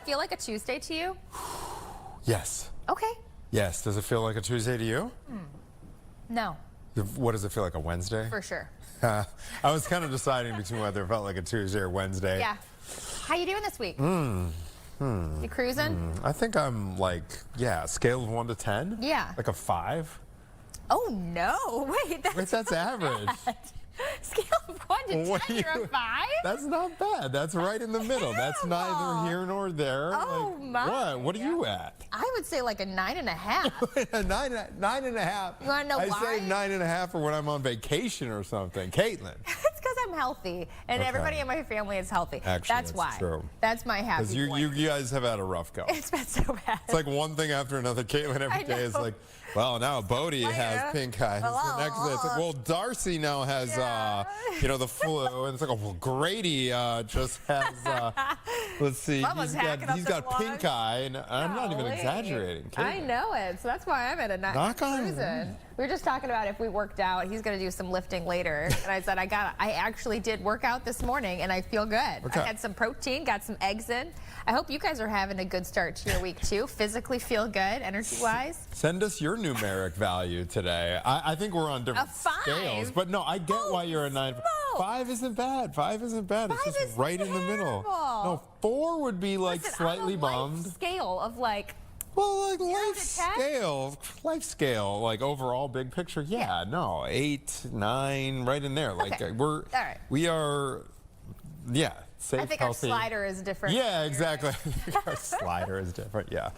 feel like a Tuesday to you? Yes. Okay. Yes. Does it feel like a Tuesday to you? No. What does it feel like, a Wednesday? For sure. I was kind of deciding between whether it felt like a Tuesday or Wednesday. Yeah. How you doing this week? You cruising? I think I'm like, scale of 1 to 10. Yeah. Like a 5. Oh no! Wait, That's average. Scale of 1 to 10, you're a 5? That's not bad. That's right in the middle. That's neither here nor there. Oh, like, my. What are you at? I would say like a 9.5. A nine and a half. You want to know I why? say 9.5 for when I'm on vacation or something. Caitlin. It's because I'm healthy, and everybody in my family is healthy. Actually, that's why. True. That's my happy Because point. you guys have had a rough go. It's been so bad. It's like one thing after another. Caitlin every day is like, well, now Bodie has pink eye. The next day it's like, well, Darcy now has, the flu. And it's like, oh, well, Grady just has, let's see, he's got pink eye. And I'm not even exaggerating. Caitlin. I know it. So that's why I'm at a Knock on wood. We were just talking about if we worked out. He's going to do some lifting later. And I said, I actually did work out this morning, and I feel good. Okay. I had some protein, got some eggs in. I hope you guys are having a good start to your week, too. Physically feel good, energy-wise. Send us your numeric value today. I think we're on different scales. But no, I get why you're a 9. 5 isn't bad. 5 isn't bad. It's just right in the middle. No, 4 would be like slightly bummed. Scale of like... Well, like life scale, like overall big picture. Yeah, no, 8, 9, right in there. Like we are, safe, I think healthy. our slider is different. Yeah, exactly. I think our slider is different. Yeah,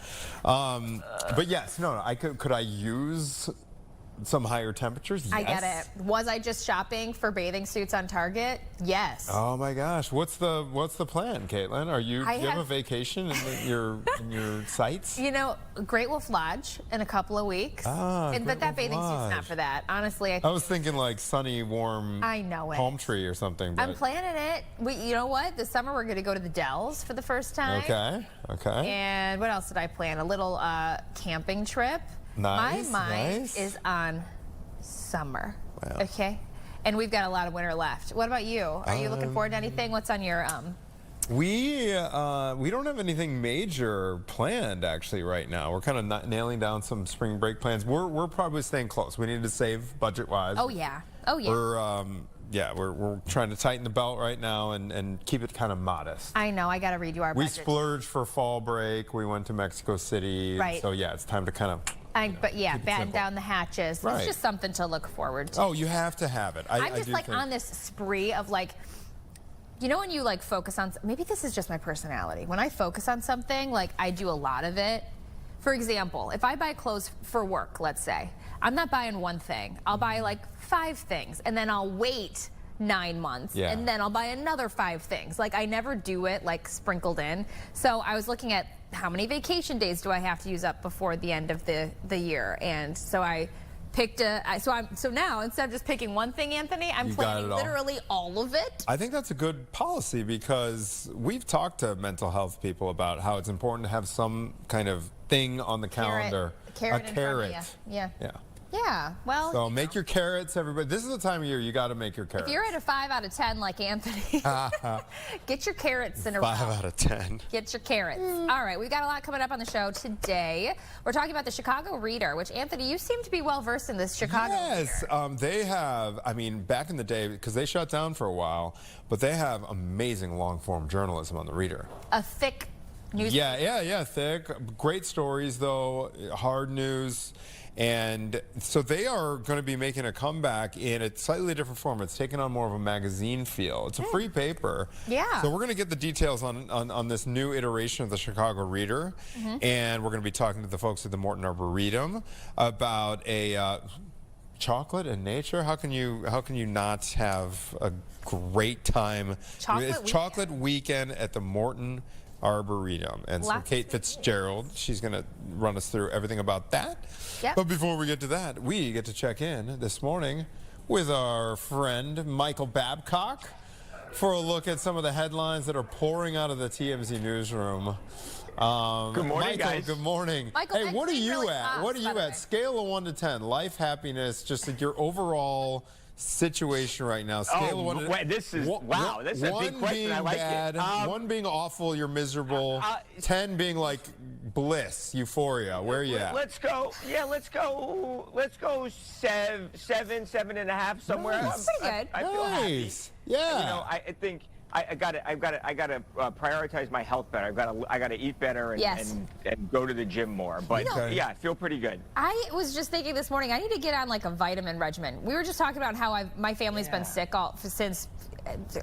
but yes, no. Could I use some higher temperatures? Yes. I get it. Was I just shopping for bathing suits on Target? Yes. Oh my gosh, what's the plan, Caitlin? Do you have a vacation in your sights? You know, Great Wolf Lodge in a couple of weeks. But that bathing suit's not for that. Honestly, I was thinking like sunny, warm. I know it. Palm tree or something. But... I'm planning it. You know what? This summer we're going to go to the Dells for the first time. Okay. And what else did I plan? A little camping trip. Nice, My mind is on summer. Wow. Okay? And we've got a lot of winter left. What about you? Are you looking forward to anything? What's on your We don't have anything major planned actually right now. We're kind of nailing down some spring break plans. We're probably staying close. We need to save budget-wise. Oh yeah. We're trying to tighten the belt right now and keep it kind of modest. I know. I got to redo our budget. We splurged for fall break. We went to Mexico City. Right. So yeah, it's time to kind of batten down the hatches. Right. It's just something to look forward to. Oh, you have to have it. I'm just like on this spree of like, you know, when you like focus on, maybe this is just my personality. When I focus on something, like I do a lot of it. For example, if I buy clothes for work, let's say, I'm not buying one thing. I'll buy like 5 things, and then I'll wait 9 months, and then I'll buy another 5 things. Like I never do it like sprinkled in. So I was looking at how many vacation days do I have to use up before the end of the year, and so I picked so now instead of just picking one thing, Anthony, I'm planning literally all of it. I think that's a good policy because we've talked to mental health people about how it's important to have some kind of thing on the calendar. A carrot. Yeah, well. So make your carrots, everybody. This is the time of year you got to make your carrots. If you're at a 5 out of 10 like Anthony, get your carrots in a row. 5 out of 10. Get your carrots. All right, we've got a lot coming up on the show today. We're talking about the Chicago Reader, which, Anthony, you seem to be well versed in this Chicago Reader. They have, I mean, back in the day, because they shut down for a while, but they have amazing long-form journalism on the Reader. A thick news. Yeah, thick. Great stories, though. Hard news. And so they are going to be making a comeback in a slightly different form. It's taken on more of a magazine feel. It's a free paper. Yeah. So we're going to get the details on this new iteration of the Chicago Reader. And we're going to be talking to the folks at the Morton Arboretum about a chocolate and nature. How can you not have a great time? Chocolate weekend at the Morton Arboretum. And so Kate Fitzgerald, she's going to run us through everything about that. Yep. But before we get to that, we get to check in this morning with our friend Michael Babcock for a look at some of the headlines that are pouring out of the TMZ newsroom. Good morning, Michael, guys. Good morning. Michael, hey, what are you at? What are you at? Scale of 1 to 10, life, happiness, just like your overall situation right now? Scale of one. This is wow. This is a big question. I like bad, it. 1 being awful, you're miserable. 10 being like bliss, euphoria. Where are you at? Let's go. Yeah, let's go 7.5 somewhere. Nice. Pretty good. I feel happy. Nice. Yeah. You know, I think I gotta prioritize my health better. I gotta eat better and go to the gym more. But yeah, I feel pretty good. I was just thinking this morning, I need to get on like a vitamin regimen. We were just talking about how my family's been sick since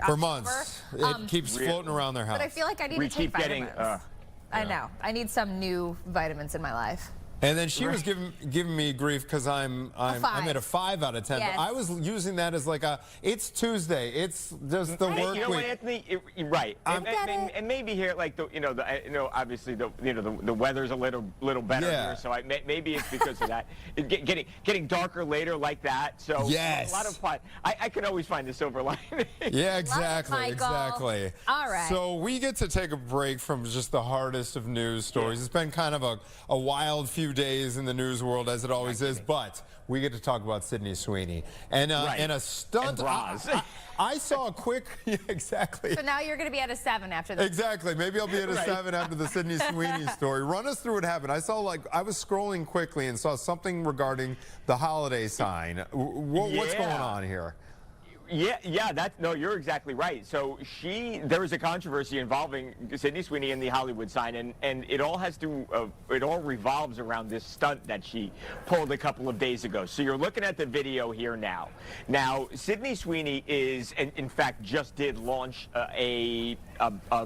for months. It keeps floating around their house. But I feel like I need to take vitamins. I know. I need some new vitamins in my life. And then she was giving me grief because I'm at a 5 out of 10. Yes. But I was using that as like it's Tuesday. It's just the work you know week. What, Anthony? Right. And maybe here, like obviously the weather's a little better here, so maybe it's because of that. Getting darker later like that. So yes. A lot of fun. I can always find the silver lining. Yeah, exactly, Love it, exactly. All right. So we get to take a break from just the hardest of news stories. It's been kind of a wild few days in the news world, as it always is, but we get to talk about Sydney Sweeney and a stunt. I saw a quick, exactly. So now you're going to be at a 7 after this. Exactly. Maybe I'll be at a 7 after the Sydney Sweeney story. Run us through what happened. I saw I was scrolling quickly and saw something regarding the holiday sign. What's going on here? Yeah, no, you're exactly right. So there was a controversy involving Sydney Sweeney and the Hollywood sign, and it all revolves around this stunt that she pulled a couple of days ago. So you're looking at the video here now. Now, Sydney Sweeney in fact, just did launch a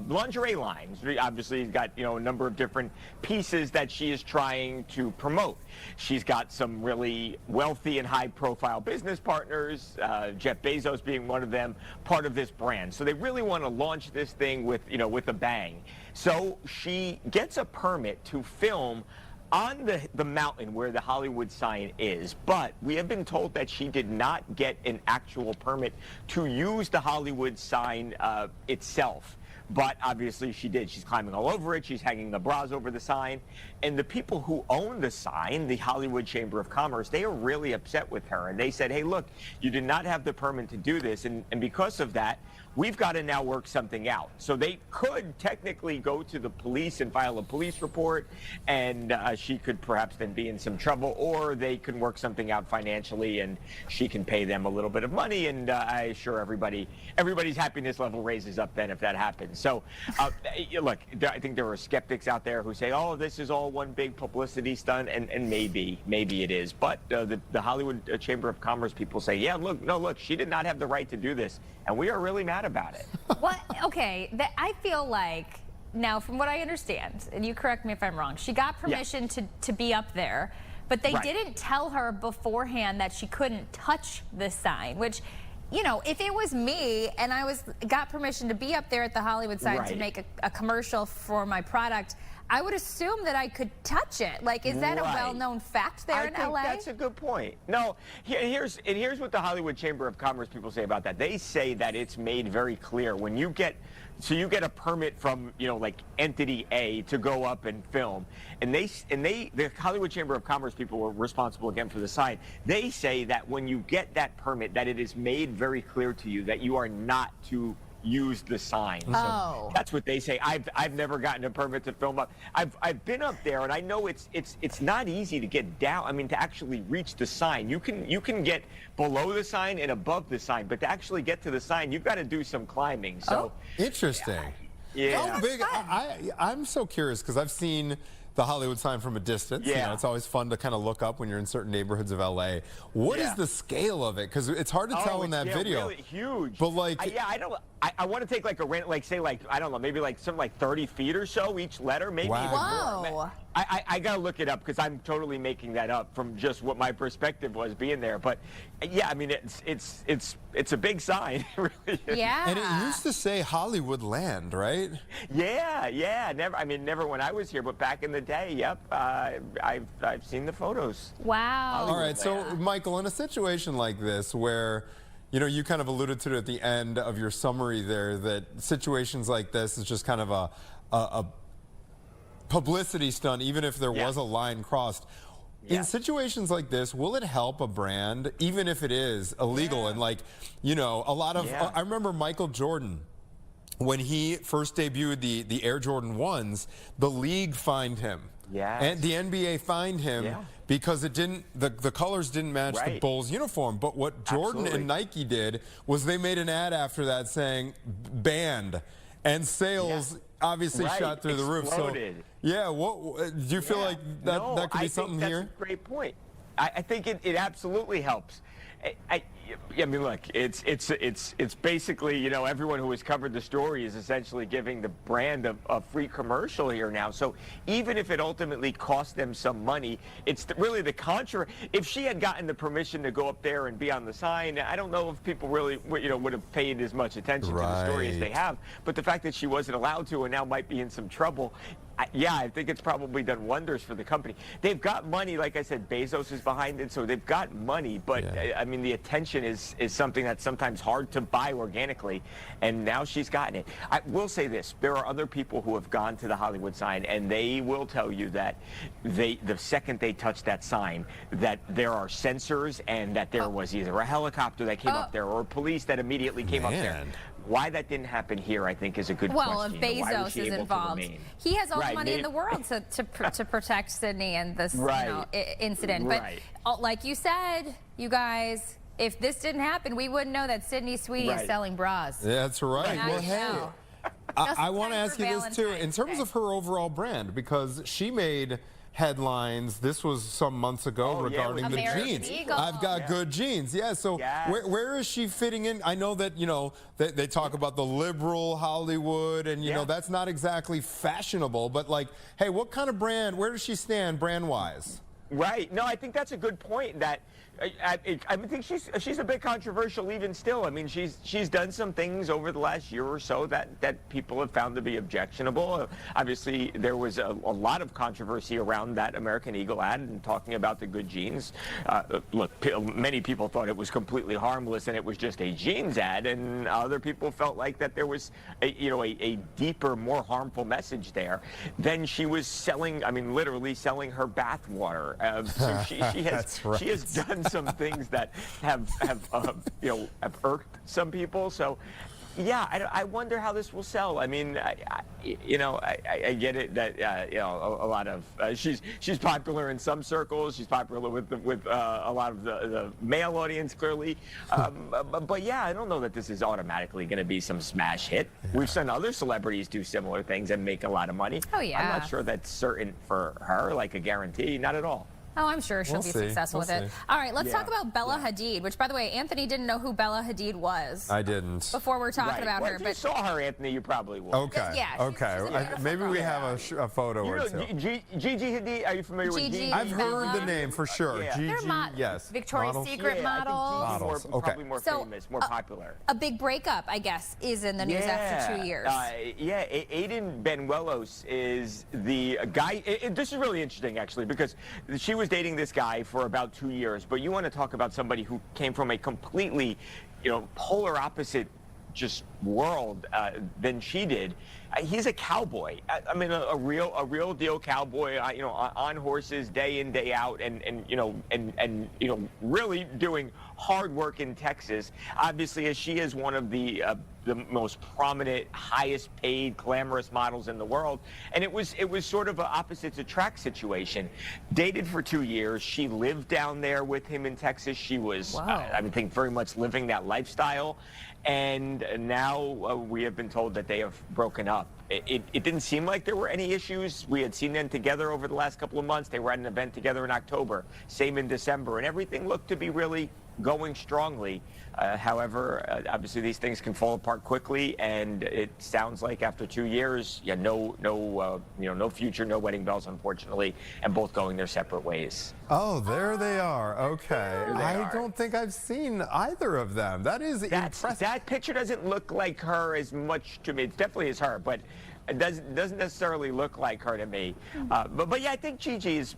lingerie line. Obviously, he's got a number of different pieces that she is trying to promote. She's got some really wealthy and high-profile business partners. Jeff Bezos being one of them, part of this brand. So they really want to launch this thing with a bang. So she gets a permit to film on the mountain where the Hollywood sign is, but we have been told that she did not get an actual permit to use the Hollywood sign itself. But obviously she did. She's climbing all over it. She's hanging the bras over the sign. And the people who own the sign, the Hollywood Chamber of Commerce, they are really upset with her. And they said, hey, look, you did not have the permit to do this. And because of that, we've got to now work something out. So they could technically go to the police and file a police report, and she could perhaps then be in some trouble, or they can work something out financially and she can pay them a little bit of money, and I assure everybody's happiness level raises up then if that happens. So look, I think there are skeptics out there who say, oh, this is all one big publicity stunt, and maybe it is. But the Hollywood Chamber of Commerce people say, yeah, look, she did not have the right to do this, and we are really mad about it. What? Okay, I feel like, now from what I understand, and you correct me if I'm wrong, she got permission to be up there, but they didn't tell her beforehand that she couldn't touch the sign, which, if it was me and I got permission to be up there at the Hollywood sign to make a commercial for my product, I would assume that I could touch it. Like, is that a well-known fact there in LA? I think that's a good point. No, here's what the Hollywood Chamber of Commerce people say about that. They say that it's made very clear when you get a permit from, like entity A to go up and film, and the Hollywood Chamber of Commerce people were responsible again for the sign. They say that when you get that permit, that it is made very clear to you that you are not to use the sign. So that's what they say. I've never gotten a permit to film up. I've been up there, and I know it's not easy to get down. I mean, to actually reach the sign. You can get below the sign and above the sign, but to actually get to the sign, you've got to do some climbing. So interesting. Yeah. How big? I'm so curious because I've seen the Hollywood sign from a distance. Yeah. It's always fun to kind of look up when you're in certain neighborhoods of LA. What is the scale of it? Because it's hard to tell in that video. Really huge. But like, I want to take like I don't know, maybe like something like 30 feet or so each letter, maybe even more. I gotta look it up because I'm totally making that up from just what my perspective was being there. But yeah, I mean it's a big sign, it really is. Yeah. And it used to say Hollywood Land, right? Yeah. Never when I was here, but back in the day. Yep. I've seen the photos. Wow. All right. So Michael, in a situation like this where you kind of alluded to it at the end of your summary there, that situations like this is just kind of a publicity stunt, even if there was a line crossed. in situations like this, will it help a brand, even if it is illegal? And like, you know, a lot of, I remember Michael Jordan, when he first debuted the Air Jordan 1s, the league fined him. And the NBA fined him because it didn't, the colors didn't match the Bulls uniform. But what Jordan and Nike did was they made an ad after that saying banned, and sales obviously shot through the roof. So yeah, what do you feel like that could be something here? That's a great point. I think it absolutely helps. I mean, look, it's basically, you know, everyone who has covered the story is essentially giving the brand a free commercial here now. So even if it ultimately cost them some money, it's really the controversy. If she had gotten the permission to go up there and be on the sign, I don't know if people really, you know, would have paid as much attention to the story as they have. But the fact that she wasn't allowed to and now might be in some trouble, yeah, I think it's probably done wonders for the company. They've got money, like I said, Bezos is behind it, so they've got money. But I mean, the attention is something that's sometimes hard to buy organically, and now she's gotten it. I will say this: there are other people who have gone to the Hollywood sign, and they will tell you that the second they touch that sign, that there are sensors, and that there was either a helicopter that came up there or police that immediately came up there. Why that didn't happen here, I think, is a good question. Well, if Bezos is involved, he has all the money in the world to protect Sydney and this you know, incident. But like you said, you guys, if this didn't happen, we wouldn't know that Sydney Sweeney is selling bras. Yeah, that's right. Well, hey, I want to ask you this too, in terms of her overall brand, because she made headlines. This was some months ago regarding the jeans. I've got good jeans. Yeah. So where is she fitting in? I know that, you know, they talk about the liberal Hollywood, and you know that's not exactly fashionable. But like, hey, what kind of brand? Where does she stand brand-wise? Right. No, I think that's a good point. That I think she's a bit controversial even still. I mean, she's done some things over the last year or so that people have found to be objectionable. Obviously, there was a lot of controversy around that American Eagle ad and talking about the good jeans. Look, many people thought it was completely harmless and it was just a jeans ad, and other people felt like that there was a deeper, more harmful message there. Then she was selling, I mean, literally selling her bath water. So she has done some things that have irked some people. So yeah, I wonder how this will sell. I mean, I get it that a lot of she's popular in some circles. She's popular with a lot of the male audience, clearly. But yeah, I don't know that this is automatically going to be some smash hit. We've seen other celebrities do similar things and make a lot of money. Oh yeah. I'm not sure that's certain for her, like a guarantee. Not at all. Oh, I'm sure she'll be successful with it. All right, let's talk about Bella Hadid, which, by the way, Anthony didn't know who Bella Hadid was. I didn't. Before we're talking about her. If you saw her, Anthony, you probably would. Okay. Yeah. Okay. Maybe we have a photo or two. Gigi Hadid, are you familiar with Gigi? I've heard the name for sure. Gigi, yes. Victoria's Secret models. Probably more famous, more popular. A big breakup, I guess, is in the news after 2 years. Aiden Benuelos is the guy. This is really interesting, actually, because she was dating this guy for about 2 years, but you want to talk about somebody who came from a completely, polar opposite just world than she did. He's a cowboy. I mean, a real deal cowboy. On horses day in, day out, and really doing hard work in Texas. Obviously, as she is one of the most prominent, highest paid, glamorous models in the world. And it was sort of an opposites attract situation. Dated for 2 years. She lived down there with him in Texas. She was, I think, very much living that lifestyle. And now we have been told that they have broken up. It didn't seem like there were any issues. We had seen them together over the last couple of months. They were at an event together in October, same in December, and everything looked to be really going strongly. However, obviously these things can fall apart quickly, and it sounds like after 2 years, no future, no wedding bells, unfortunately, and both going their separate ways. Oh, there they are. Okay. I don't think I've seen either of them. That is impressive. That picture doesn't look like her as much to me. It definitely is her, but It doesn't necessarily look like her to me. But yeah, I think Gigi's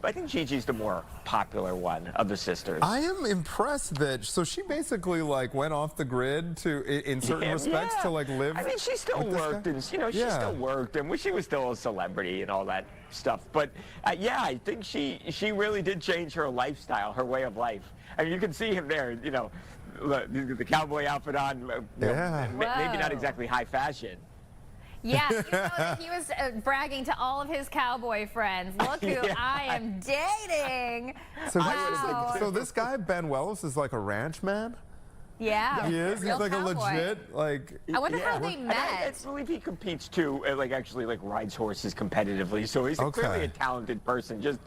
the more popular one of the sisters. I am impressed that she basically like went off the grid to in certain respects to like live. I mean, she still worked, and she still worked, and she was still a celebrity and all that stuff. But yeah, I think she really did change her lifestyle, her way of life. I mean, you can see him there, the cowboy outfit on. Maybe not exactly high fashion. Yeah, that he was bragging to all of his cowboy friends. Look who I am dating. So this guy Ben Wells is like a ranch man. Yeah, he is. He's like cowboy. A legit like. I wonder how they met. I believe he competes too. Actually, rides horses competitively. So he's clearly a talented person. Just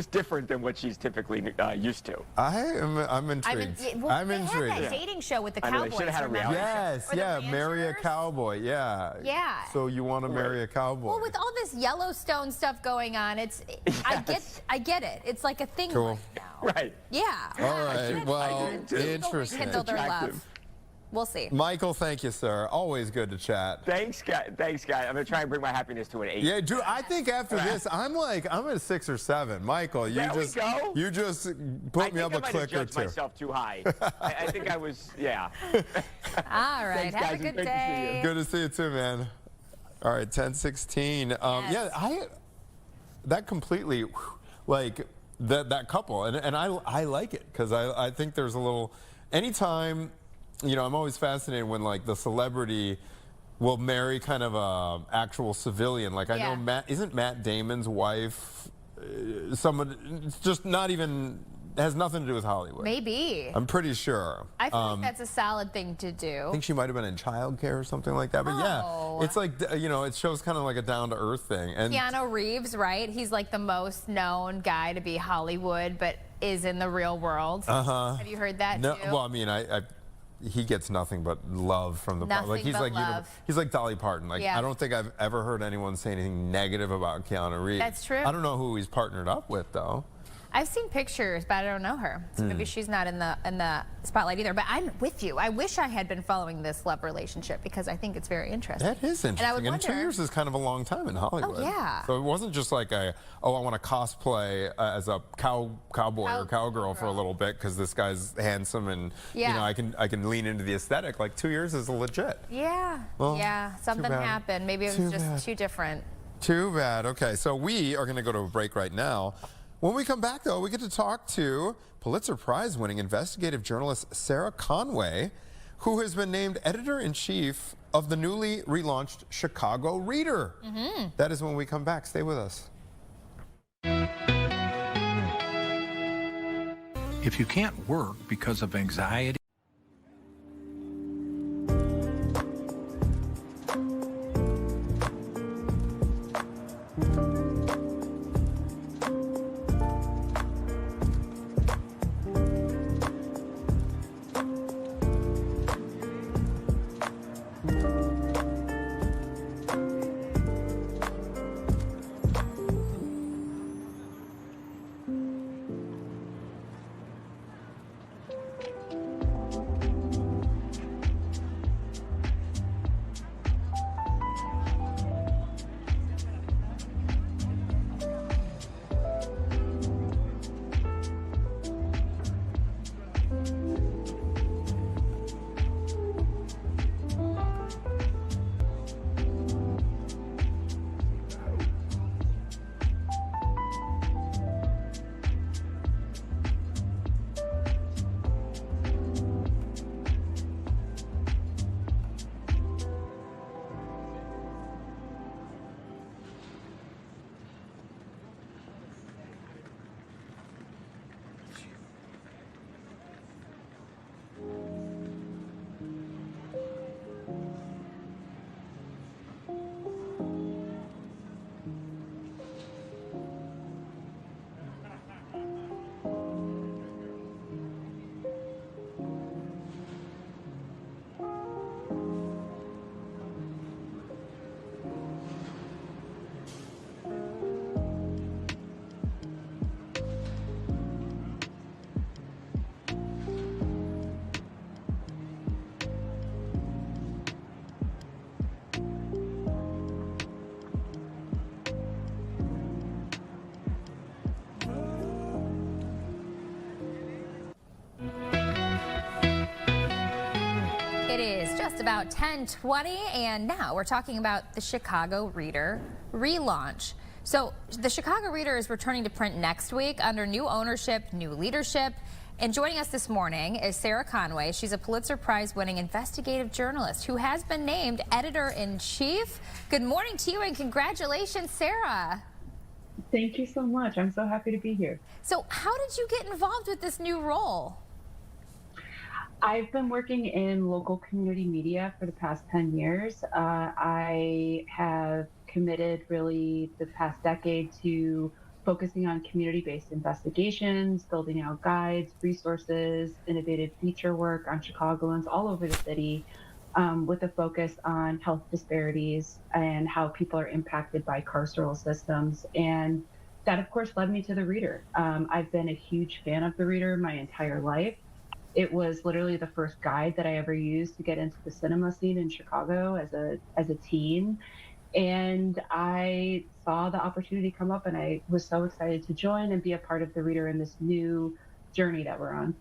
different than what she's typically used to. I'm intrigued. I'm intrigued. They had that dating show with the cowboys. They should have had a reality. Yes, yeah, marry a cowboy. Yeah. Yeah. So you want to marry a cowboy? Well, with all this Yellowstone stuff going on, I get it. It's like a thing right now. Right. Yeah. All right. Well, interesting. Their love. We'll see. Michael, thank you, sir. Always good to chat. Thanks, guys. I'm gonna try and bring my happiness to an 8. Yeah, dude. I think after this, I'm at a 6 or 7. Michael, you just put me up a click or two. I myself too high. I think I was. Yeah. All right. Thanks, Have guys. a good day. Good to see you too, man. All right, 10:16. Yeah, that completely like that couple, and I like it because I think there's a little. Anytime, I'm always fascinated when like the celebrity will marry kind of a actual civilian. Like I know isn't Matt Damon's wife someone just not even has nothing to do with Hollywood. Maybe. I'm pretty sure. I feel like that's a solid thing to do. I think she might have been in childcare or something like that. But yeah, it's like, it shows kind of like a down-to-earth thing. And Keanu Reeves, right? He's like the most known guy to be Hollywood, but is in the real world. Have you heard that no, too? well, I mean, he gets nothing but love from the public. Nothing but love. He's like Dolly Parton. Like I don't think I've ever heard anyone say anything negative about Keanu Reeves. That's true. I don't know who he's partnered up with though. I've seen pictures, but I don't know her. So maybe she's not in the spotlight either. But I'm with you. I wish I had been following this love relationship because I think it's very interesting. That is interesting. And 2 years is kind of a long time in Hollywood. Oh, yeah. So it wasn't just like I want to cosplay as a cowboy or cowgirl for a little bit because this guy's handsome and I can lean into the aesthetic. Like 2 years is legit. Yeah. Well, yeah. Something happened. Maybe it was just too different. Too bad. Okay, so we are going to go to a break right now. When we come back, though, we get to talk to Pulitzer Prize-winning investigative journalist Sarah Conway, who has been named editor-in-chief of the newly relaunched Chicago Reader. That is when we come back. Stay with us. If you can't work because of anxiety, just about 10:20, and now we're talking about the Chicago Reader relaunch. So the Chicago Reader is returning to print next week under new ownership, new leadership. And joining us this morning is Sarah Conway. She's a Pulitzer Prize-winning investigative journalist who has been named editor-in-chief. Good morning to you and congratulations, Sarah. Thank you so much. I'm so happy to be here. So how did you get involved with this new role? I've been working in local community media for the past 10 years. I have committed really the past decade to focusing on community-based investigations, building out guides, resources, innovative feature work on Chicagoans all over the city, with a focus on health disparities and how people are impacted by carceral systems. And that, of course, led me to the Reader. I've been a huge fan of the Reader my entire life. It was literally the first guide that I ever used to get into the cinema scene in Chicago as a teen. And I saw the opportunity come up and I was so excited to join and be a part of the Reader in this new journey that we're on.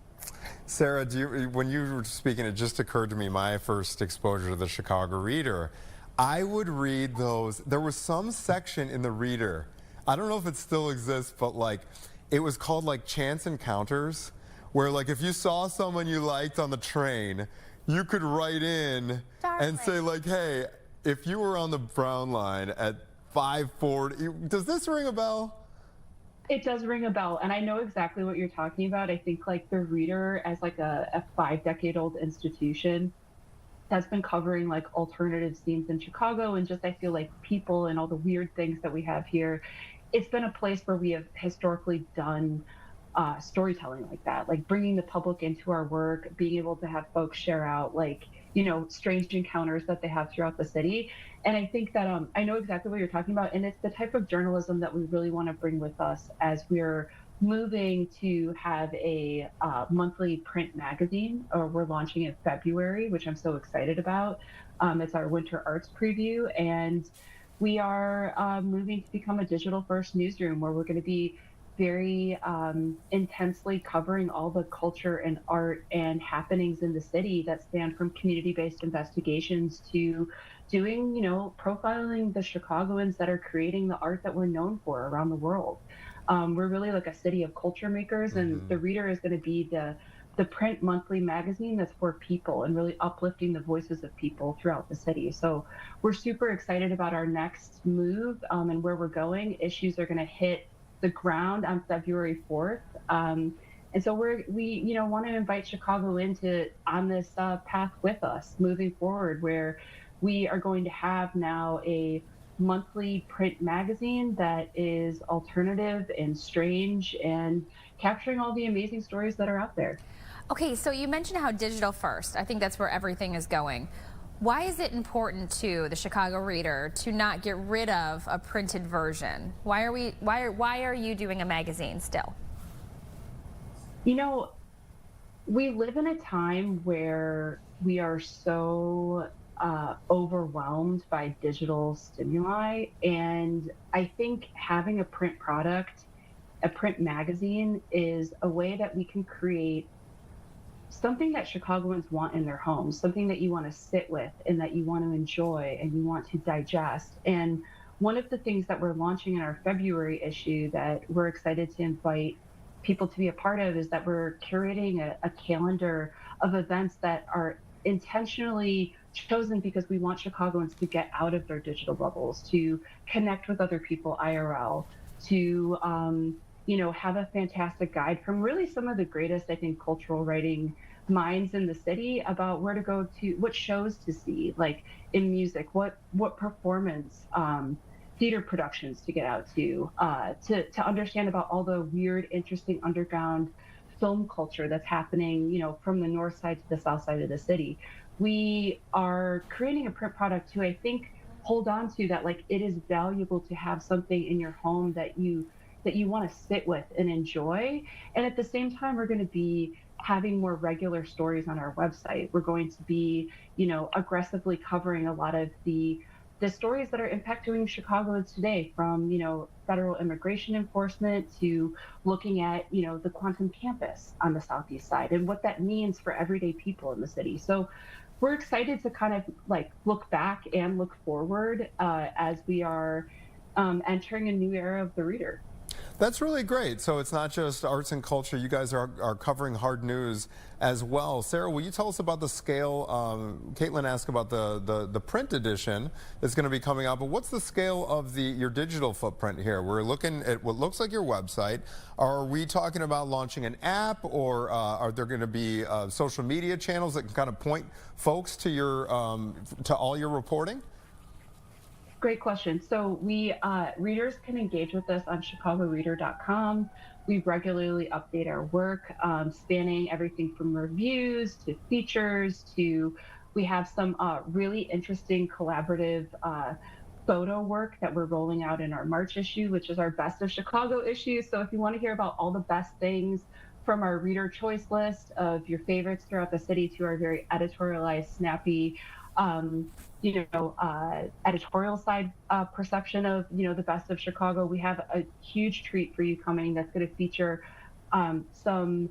Sarah, when you were speaking, it just occurred to me, my first exposure to the Chicago Reader, I would read those. There was some section in the Reader, I don't know if it still exists, but like, it was called like Chance Encounters, where like if you saw someone you liked on the train, you could write in and say like, hey, if you were on the Brown line at 5:40, does this ring a bell? It does ring a bell, and I know exactly what you're talking about. I think like the Reader as like a 5-decade-old institution that's been covering like alternative scenes in Chicago, and just I feel like people and all the weird things that we have here. It's been a place where we have historically done storytelling like that, like bringing the public into our work, being able to have folks share out like, you know, strange encounters that they have throughout the city. And I think that I know exactly what you're talking about. And it's the type of journalism that we really want to bring with us as we're moving to have a monthly print magazine, or we're launching in February, which I'm so excited about. It's our winter arts preview. And we are moving to become a digital first newsroom where we're going to be very intensely covering all the culture and art and happenings in the city that span from community-based investigations to doing, you know, profiling the Chicagoans that are creating the art that we're known for around the world. We're really like a city of culture makers, and the Reader is going to be the print monthly magazine that's for people and really uplifting the voices of people throughout the city. So we're super excited about our next move and where we're going. Issues are going to hit the ground on February 4th. And so we you know, want to invite Chicago on this path with us moving forward, where we are going to have now a monthly print magazine that is alternative and strange and capturing all the amazing stories that are out there. Okay, so you mentioned how digital first. I think that's where everything is going. Why is it important to the Chicago Reader to not get rid of a printed version? Why are you doing a magazine still? You know, we live in a time where we are so overwhelmed by digital stimuli, and I think having a print product, a print magazine, is a way that we can create something that Chicagoans want in their homes, something that you want to sit with and that you want to enjoy and you want to digest. And one of the things that we're launching in our February issue that we're excited to invite people to be a part of is that we're curating a calendar of events that are intentionally chosen because we want Chicagoans to get out of their digital bubbles, to connect with other people IRL, to you know, have a fantastic guide from really some of the greatest, I think, cultural writing minds in the city about where to go to, what shows to see, like in music, what performance, theater productions to get out to understand about all the weird, interesting underground film culture that's happening, you know, from the north side to the south side of the city. We are creating a print product to, I think, hold on to that, like, it is valuable to have something in your home that you want to sit with and enjoy. And at the same time, we're going to be having more regular stories on our website. We're going to be, you know, aggressively covering a lot of the stories that are impacting Chicagoans today, from, you know, federal immigration enforcement to looking at, you know, the quantum campus on the southeast side and what that means for everyday people in the city. So we're excited to kind of like look back and look forward as we are entering a new era of the reader. That's really great. So it's not just arts and culture. You guys are covering hard news as well. Sarah, will you tell us about the scale? Caitlin asked about the print edition that's going to be coming out, but what's the scale of your digital footprint here? We're looking at what looks like your website. Are we talking about launching an app, or are there going to be social media channels that can kind of point folks to your to all your reporting? Great question. So we readers can engage with us on ChicagoReader.com. We regularly update our work, spanning everything from reviews to features to we have some really interesting collaborative photo work that we're rolling out in our March issue, which is our Best of Chicago issue. So if you want to hear about all the best things from our reader choice list of your favorites throughout the city to our very editorialized, snappy, editorial side perception of, the best of Chicago, we have a huge treat for you coming that's going to feature some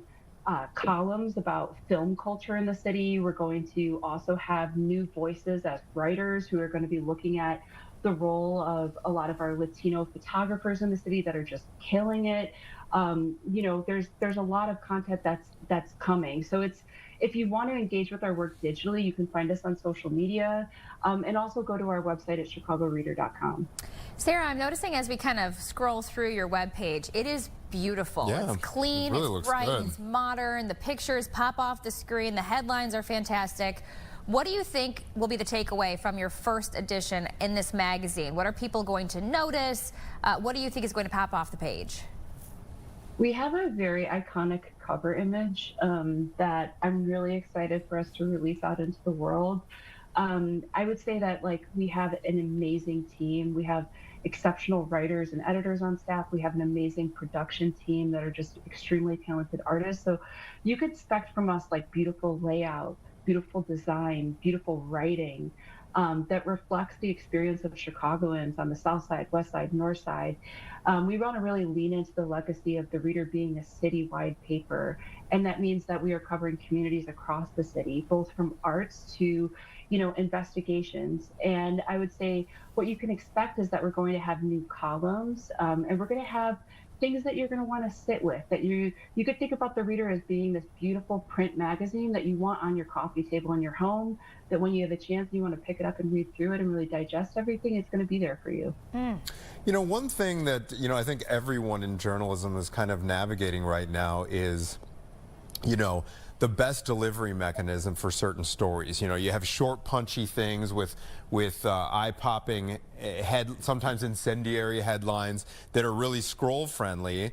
columns about film culture in the city. We're going to also have new voices as writers who are going to be looking at the role of a lot of our Latino photographers in the city that are just killing it. There's a lot of content that's coming. So if you want to engage with our work digitally, you can find us on social media, and also go to our website at ChicagoReader.com. Sarah, I'm noticing as we kind of scroll through your webpage, it is beautiful. Yeah, it's clean, it really it's looks bright, good. it's modern, the pictures pop off the screen, the headlines are fantastic. What do you think will be the takeaway from your first edition in this magazine? What are people going to notice? What do you think is going to pop off the page? We have a very iconic cover image that I'm really excited for us to release out into the world. I would say that we have an amazing team. We have exceptional writers and editors on staff. We have an amazing production team that are just extremely talented artists. So you could expect from us beautiful layout, beautiful design, beautiful writing that reflects the experience of Chicagoans on the South Side, West Side, North Side. We want to really lean into the legacy of the Reader being a citywide paper. And that means that we are covering communities across the city, both from arts to, investigations. And I would say what you can expect is that we're going to have new columns, and we're going to have things that you're going to want to sit with, that you could think about the Reader as being this beautiful print magazine that you want on your coffee table in your home, that when you have a chance and you want to pick it up and read through it and really digest everything, it's going to be there for you. One thing that, I think everyone in journalism is kind of navigating right now is, the best delivery mechanism for certain stories. You have short, punchy things with eye-popping, sometimes incendiary headlines that are really scroll-friendly.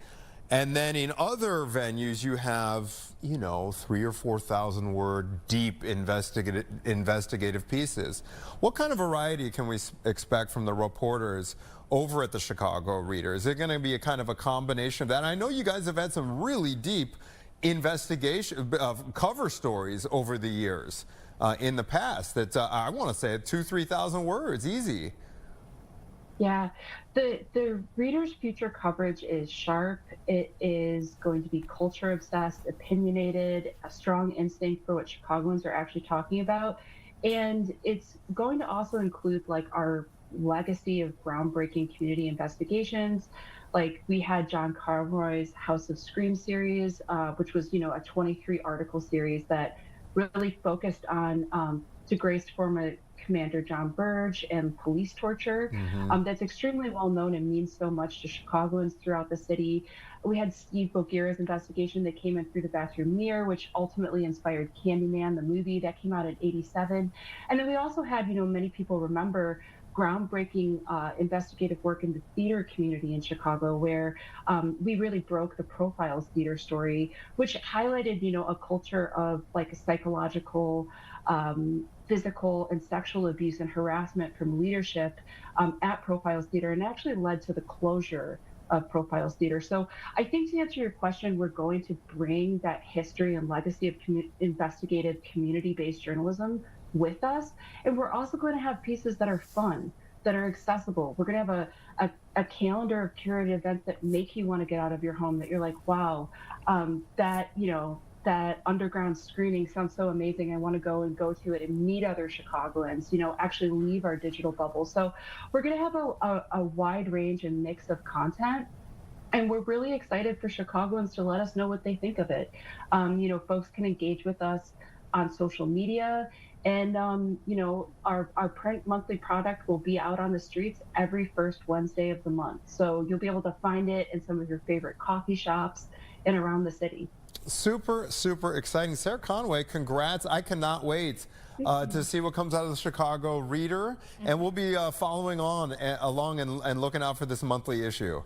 And then in other venues, you have, 3,000 or 4,000 word deep investigative pieces. What kind of variety can we expect from the reporters over at the Chicago Reader? Is it going to be a kind of a combination of that? I know you guys have had some really deep investigation cover stories over the years in the past that I want to say 2,000-3,000 words easy. Yeah, the Reader's future coverage is sharp. It is going to be culture obsessed, opinionated, a strong instinct for what Chicagoans are actually talking about, and it's going to also include our legacy of groundbreaking community investigations. We had John Carroy's House of Scream series, which was, a 23 article series that really focused on disgraced former Commander John Burge and police torture. That's extremely well known and means so much to Chicagoans throughout the city. We had Steve Bogira's investigation that came in through the bathroom mirror, which ultimately inspired Candyman, the movie that came out in '87. And then we also had, many people remember groundbreaking investigative work in the theater community in Chicago, where we really broke the Profiles theater story, which highlighted, a culture of psychological, physical and sexual abuse and harassment from leadership at Profiles Theater, and actually led to the closure of Profiles Theater. So I think, to answer your question, we're going to bring that history and legacy of investigative community-based journalism with us. And we're also going to have pieces that are fun, that are accessible. We're going to have a calendar of curated events that make you want to get out of your home, that you're like, wow, that that underground screening sounds so amazing. I want to go to it and meet other Chicagoans, actually leave our digital bubble. So we're going to have a wide range and mix of content. And we're really excited for Chicagoans to let us know what they think of it. Folks can engage with us on social media. And, our print monthly product will be out on the streets every first Wednesday of the month. So you'll be able to find it in some of your favorite coffee shops and around the city. Super, super exciting. Sarah Conway, congrats. I cannot wait to see what comes out of the Chicago Reader. And we'll be following along and looking out for this monthly issue.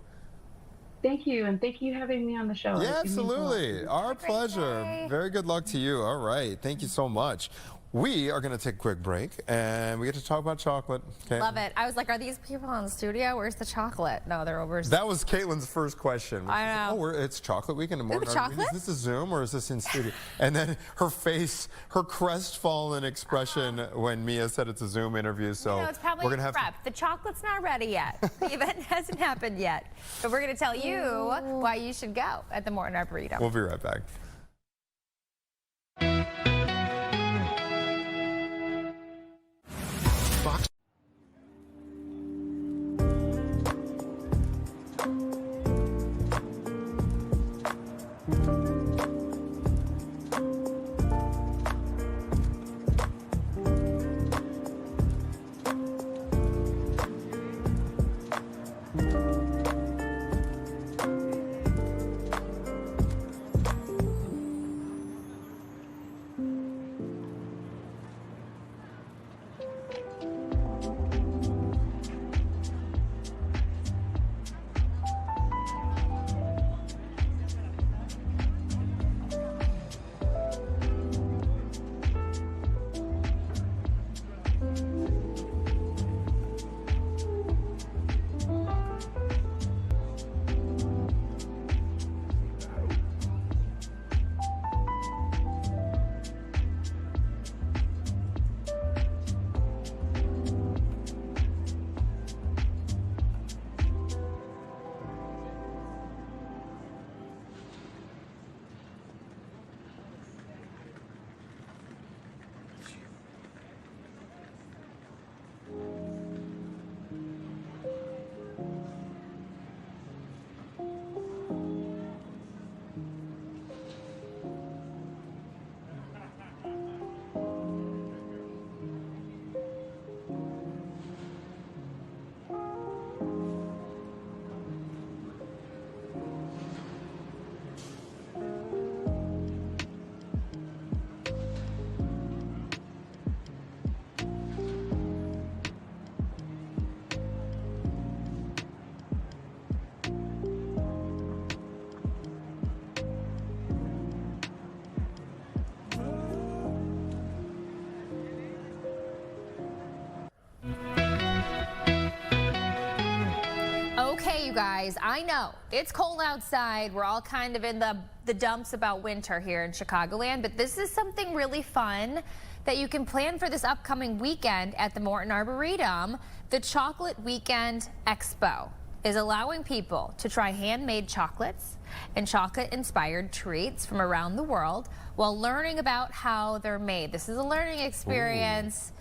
Thank you, and thank you for having me on the show. Yeah, absolutely. Our pleasure. Very good luck to you. All right. Thank you so much. We are going to take a quick break, and we get to talk about chocolate. Okay. Love it. I was like, are these people in the studio? Where's the chocolate? No, they're over. That was Caitlin's first question. I know. It's chocolate weekend in Morton Arboretum. Is this a Zoom or is this in studio? And then her face, her crestfallen expression when Mia said it's a Zoom interview. So it's probably we're going to have prep. The chocolate's not ready yet. The event hasn't happened yet. But we're going to tell you why you should go at the Morton Arboretum. We'll be right back. Okay, you guys, I know it's cold outside. We're all kind of in the dumps about winter here in Chicagoland, but this is something really fun that you can plan for this upcoming weekend at the Morton Arboretum. The Chocolate Weekend Expo is allowing people to try handmade chocolates and chocolate-inspired treats from around the world while learning about how they're made. This is a learning experience. Ooh.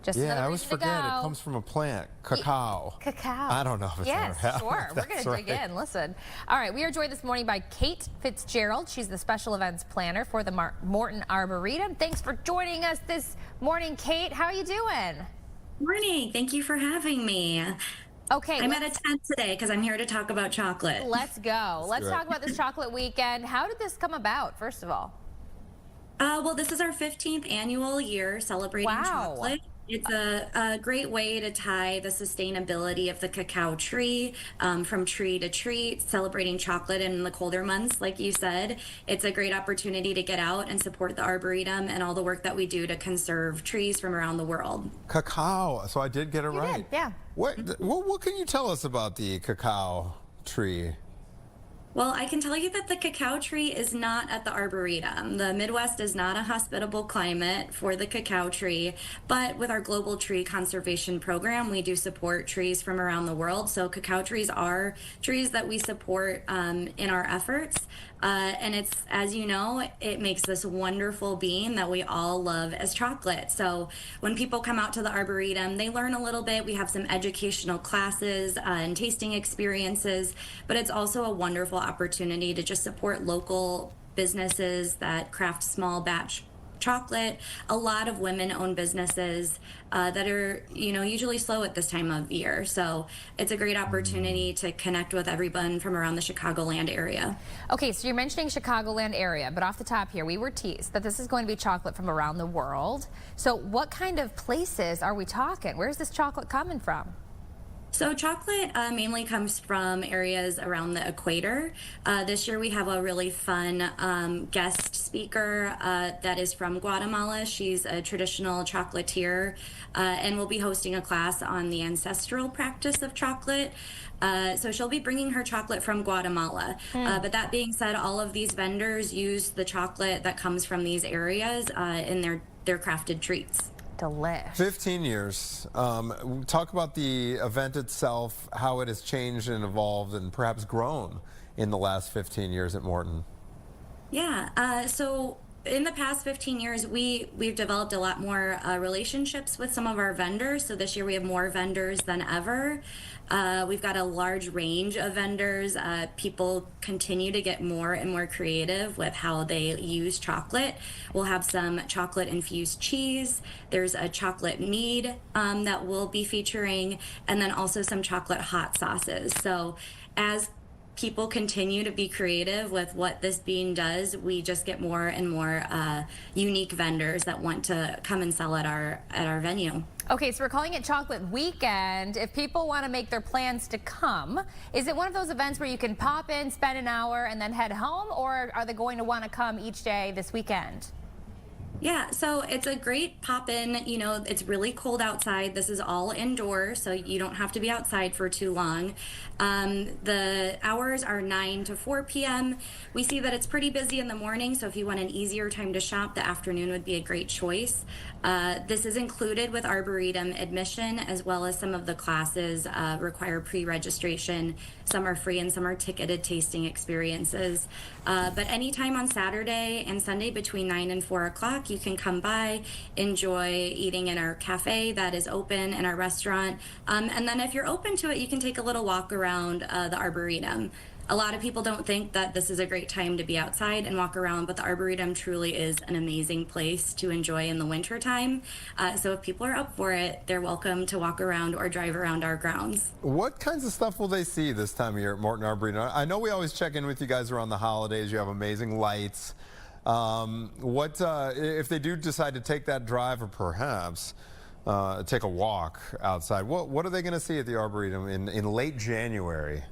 Just I always forget it comes from a plant, cacao. Cacao. I don't know if it's yes, sure. We're going to dig in. Listen. All right, we are joined this morning by Kate Fitzgerald. She's the special events planner for the Morton Arboretum. Thanks for joining us this morning, Kate. How are you doing? Morning. Thank you for having me. Okay. I'm at a tent today because I'm here to talk about chocolate. Let's go. Let's talk about this chocolate weekend. How did this come about, first of all? Well, this is our 15th annual year celebrating chocolate. It's a great way to tie the sustainability of the cacao tree from tree to tree, celebrating chocolate in the colder months, like you said. It's a great opportunity to get out and support the Arboretum and all the work that we do to conserve trees from around the world. Cacao. So I did get it right. You did, yeah. What can you tell us about the cacao tree? Well, I can tell you that the cacao tree is not at the Arboretum. The Midwest is not a hospitable climate for the cacao tree, but with our global tree conservation program, we do support trees from around the world. So cacao trees are trees that we support in our efforts. And it's, as you know, it makes this wonderful bean that we all love as chocolate. So when people come out to the Arboretum, they learn a little bit. We have some educational classes and tasting experiences, but it's also a wonderful opportunity to just support local businesses that craft small batch chocolate. A lot of women-owned businesses that are, usually slow at this time of year. So it's a great opportunity to connect with everyone from around the Chicagoland area. Okay, so you're mentioning Chicagoland area, but off the top here, we were teased that this is going to be chocolate from around the world. So what kind of places are we talking? Where's this chocolate coming from? So chocolate mainly comes from areas around the equator. This year we have a really fun guest speaker that is from Guatemala. She's a traditional chocolatier and we'll be hosting a class on the ancestral practice of chocolate. So she'll be bringing her chocolate from Guatemala. But that being said, all of these vendors use the chocolate that comes from these areas in their crafted treats. Delish. 15 years. Talk about the event itself, how it has changed and evolved and perhaps grown in the last 15 years at Morton. Yeah, so in the past 15 years, we've developed a lot more relationships with some of our vendors. So this year we have more vendors than ever. We've got a large range of vendors. People continue to get more and more creative with how they use chocolate. We'll have some chocolate infused cheese. There's a chocolate mead that we'll be featuring, and then also some chocolate hot sauces. So as people continue to be creative with what this bean does, we just get more and more unique vendors that want to come and sell at our venue. Okay, so we're calling it Chocolate Weekend. If people want to make their plans to come, is it one of those events where you can pop in, spend an hour, and then head home, or are they going to want to come each day this weekend? Yeah, so it's a great pop-in. It's really cold outside. This is all indoors, so you don't have to be outside for too long. The hours are 9 to 4 p.m. We see that it's pretty busy in the morning, so if you want an easier time to shop, the afternoon would be a great choice. This is included with Arboretum admission, as well as some of the classes require pre-registration. Some are free and some are ticketed tasting experiences. But anytime on Saturday and Sunday between 9 and 4 o'clock, you can come by, enjoy eating in our cafe that is open, in our restaurant. And then if you're open to it, you can take a little walk around the Arboretum. A lot of people don't think that this is a great time to be outside and walk around, but the Arboretum truly is an amazing place to enjoy in the winter time. So if people are up for it, they're welcome to walk around or drive around our grounds. What kinds of stuff will they see this time of year at Morton Arboretum? I know we always check in with you guys around the holidays. You have amazing lights. If they do decide to take that drive or perhaps take a walk outside, what are they going to see at the Arboretum in late January?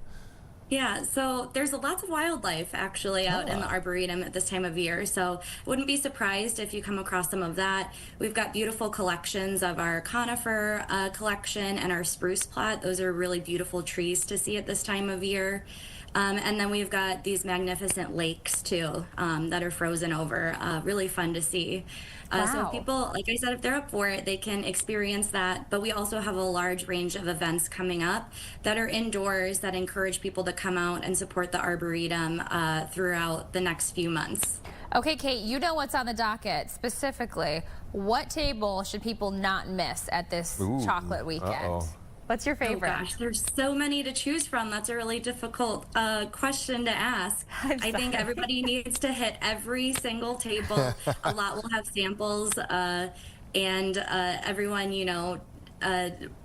Yeah, so there's lots of wildlife actually out in the Arboretum at this time of year, so wouldn't be surprised if you come across some of that. We've got beautiful collections of our conifer collection and our spruce plot. Those are really beautiful trees to see at this time of year. And then we've got these magnificent lakes too that are frozen over. Really fun to see. So people, like I said, if they're up for it, they can experience that. But we also have a large range of events coming up that are indoors that encourage people to come out and support the Arboretum throughout the next few months. Okay, Kate, you know what's on the docket. Specifically, what table should people not miss at this chocolate weekend? What's your favorite? Oh gosh, there's so many to choose from. That's a really difficult question to ask. I think everybody needs to hit every single table. A lot will have samples, and everyone,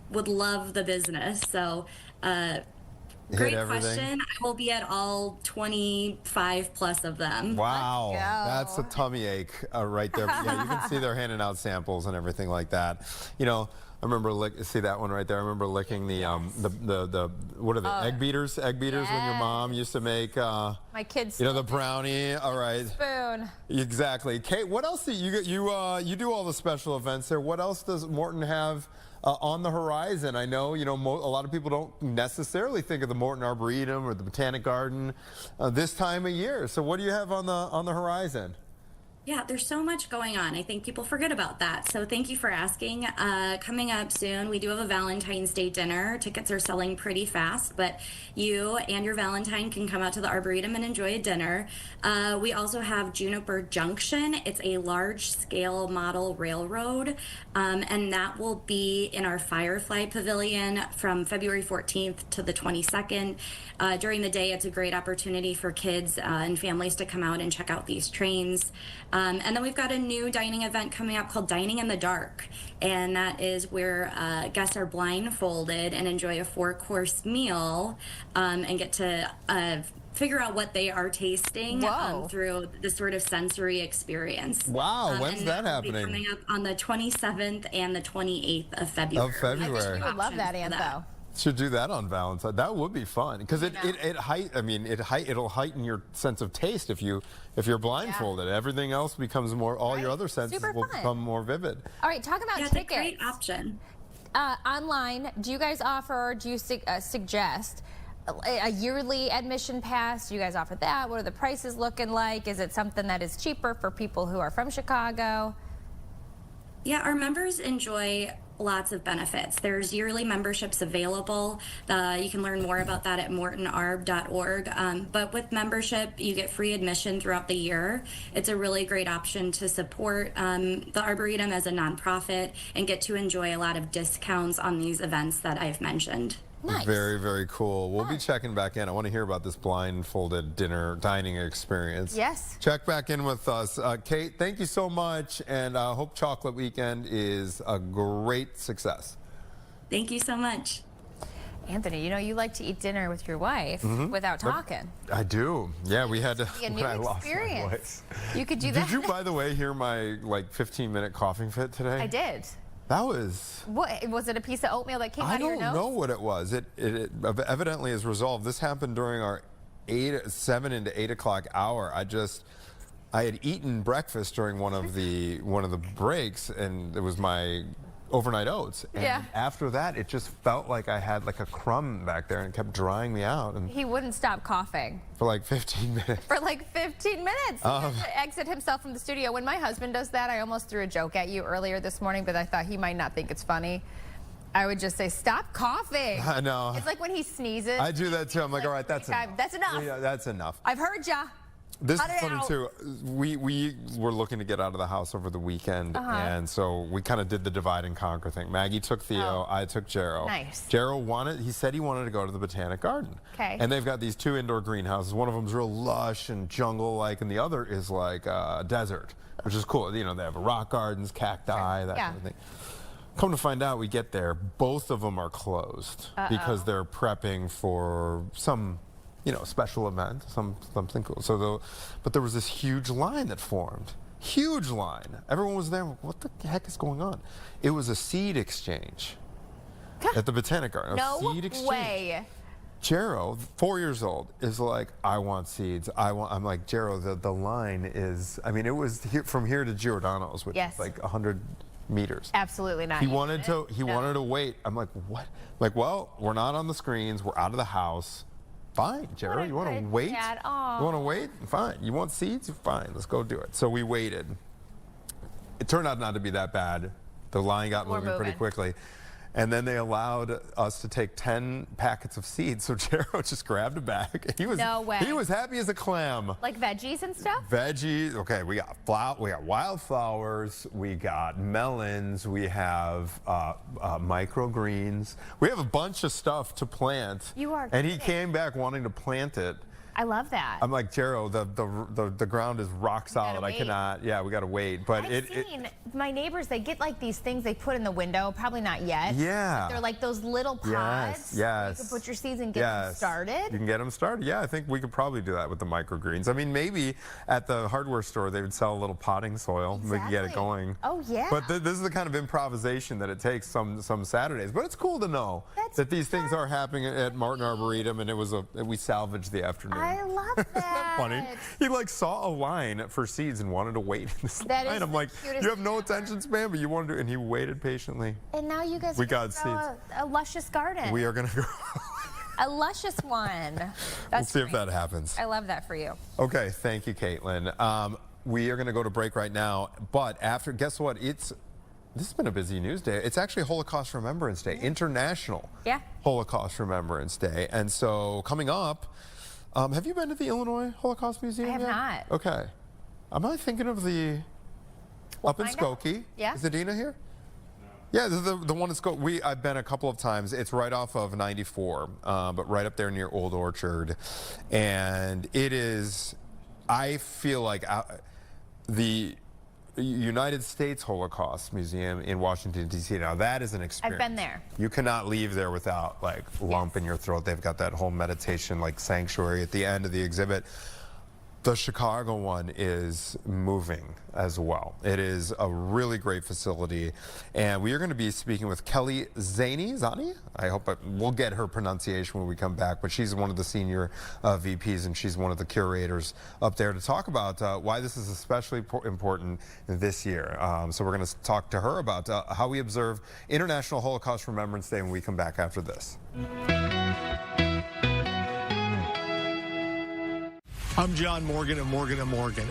would love the business. So, great question. I will be at all 25 plus of them. Wow, that's a tummy ache right there. Yeah, you can see they're handing out samples and everything like that. I remember see that one right there. I remember licking the what are they, egg beaters? Egg beaters when your mom used to make my kids. The brownie. All right. Spoon. Exactly. Kate, what else do you do all the special events there? What else does Morton have on the horizon? I know, a lot of people don't necessarily think of the Morton Arboretum or the Botanic Garden this time of year. So what do you have on the horizon? Yeah, there's so much going on. I think people forget about that. So thank you for asking. Coming up soon, we do have a Valentine's Day dinner. Tickets are selling pretty fast, but you and your Valentine can come out to the Arboretum and enjoy a dinner. We also have Juniper Junction. It's a large-scale model railroad, and that will be in our Firefly Pavilion from February 14th to the 22nd. During the day, it's a great opportunity for kids and families to come out and check out these trains. And then we've got a new dining event coming up called Dining in the Dark. And that is where guests are blindfolded and enjoy a 4-course meal and get to figure out what they are tasting through this sort of sensory experience. Wow, when's that happening? Coming up on the 27th and the 28th of February. I think you would love that, Antho. Should do that on Valentine's. That would be fun because it'll heighten your sense of taste if you're blindfolded. Everything else becomes more. All your other senses will become more vivid. All right, talk about tickets. tickets. It's a great option. Online, do you guys offer? Do you suggest a yearly admission pass? Do you guys offer that? What are the prices looking like? Is it something that is cheaper for people who are from Chicago? Yeah, our members enjoy lots of benefits. There's yearly memberships available. You can learn more about that at mortonarb.org. But with membership, you get free admission throughout the year. It's a really great option to support the Arboretum as a nonprofit and get to enjoy a lot of discounts on these events that I've mentioned. Nice. Very, very cool. We'll be checking back in. I want to hear about this blindfolded dining experience. Yes. Check back in with us. Kate, thank you so much, and I hope Chocolate Weekend is a great success. Thank you so much. Anthony, you like to eat dinner with your wife without talking. I do. Yeah, we had to. Be a new experience. You could do that. Did you, by the way, hear my 15-minute coughing fit today? I did. That was... What, was it a piece of oatmeal that came out of your nose? I don't know what it was. It evidently is resolved. This happened during our 7 into 8 o'clock hour. I had eaten breakfast during one of the breaks, and it was my overnight oats. And after that, it just felt like I had a crumb back there and kept drying me out. And he wouldn't stop coughing. For 15 minutes. For 15 minutes. He had to exit himself from the studio. When my husband does that, I almost threw a joke at you earlier this morning, but I thought he might not think it's funny. I would just say, stop coughing. I know. It's like when he sneezes. I do that too. I'm like, all right, that's enough. That's enough. Yeah, that's enough. I've heard ya. This is funny too. We were looking to get out of the house over the weekend, and so we kind of did the divide and conquer thing. Maggie took Theo, I took Jero. Nice. Jero said he wanted to go to the Botanic Garden. Okay. And they've got these 2 indoor greenhouses. One of them's real lush and jungle-like, and the other is like desert, which is cool. They have rock gardens, cacti, that kind of thing. Come to find out, we get there, both of them are closed because they're prepping for some special event, something cool. So, but there was this huge line that formed. Huge line. Everyone was there. What the heck is going on? It was a seed exchange at the Botanic Garden. No seed exchange. way. Jero, 4 years old, is like, I want seeds. I'm like, Jero, the line is, it was from here to Giordano's, which is 100 meters. Absolutely not. He wanted to wait. I'm like, what? Well, we're not on the screens. We're out of the house. Fine, Jero, you want to wait? You want to wait? Fine. You want seeds? Fine, let's go do it. So we waited. It turned out not to be that bad. The line got moving pretty quickly. And then they allowed us to take 10 packets of seeds. So Jero just grabbed a bag. He was happy as a clam. Like veggies and stuff? Veggies. Okay, we got wildflowers. We got melons. We have microgreens. We have a bunch of stuff to plant. You are And he came back wanting to plant it. I love that. I'm like, Jero, the ground is rock solid. I cannot. Yeah, we got to wait. But I've seen my neighbors. They get these things they put in the window. Probably not yet. Yeah. But they're like those little pods. Yes. You can put your seeds and get them started. You can get them started. Yeah, I think we could probably do that with the microgreens. Maybe at the hardware store they would sell a little potting soil. Exactly. We could get it going. Oh yeah. But this is the kind of improvisation that it takes some Saturdays. But it's cool to know that these things are happening at Morton Arboretum, and we salvaged the afternoon. I love that. Isn't that funny? He like saw a line for seeds and wanted to wait in this That line. is I'm the like, cutest you have no thing ever. attention span, but you wanted to, and he waited patiently. And now you guys We are got gonna grow a luscious garden. We are gonna go. A luscious one. We'll That's see if great. that happens. I love that for you. Okay, thank you, Caitlin. We are going to go to break right now, but after, guess what? This has been a busy news day. It's actually Holocaust Remembrance Day, International Holocaust Remembrance Day. And so coming up, have you been to the Illinois Holocaust Museum I have yet? not. Okay. Am I thinking of the up in find out. Skokie? Yeah. Is Adina here? Yeah, the one in Skokie. I've been a couple of times. It's right off of 94, but right up there near Old Orchard. And it is, I feel like the United States Holocaust Museum in Washington, D.C. Now that is an experience. I've been there. You cannot leave there without like lump in your throat. They've got that whole meditation like sanctuary at the end of the exhibit. The Chicago one is moving as well. It is a really great facility. And we are going to be speaking with Kelly Zani? I hope we'll get her pronunciation when we come back, but she's one of the senior VPs and she's one of the curators up there to talk about why this is especially important this year. So we're going to talk to her about how we observe International Holocaust Remembrance Day when we come back after this. I'm John Morgan of Morgan & Morgan.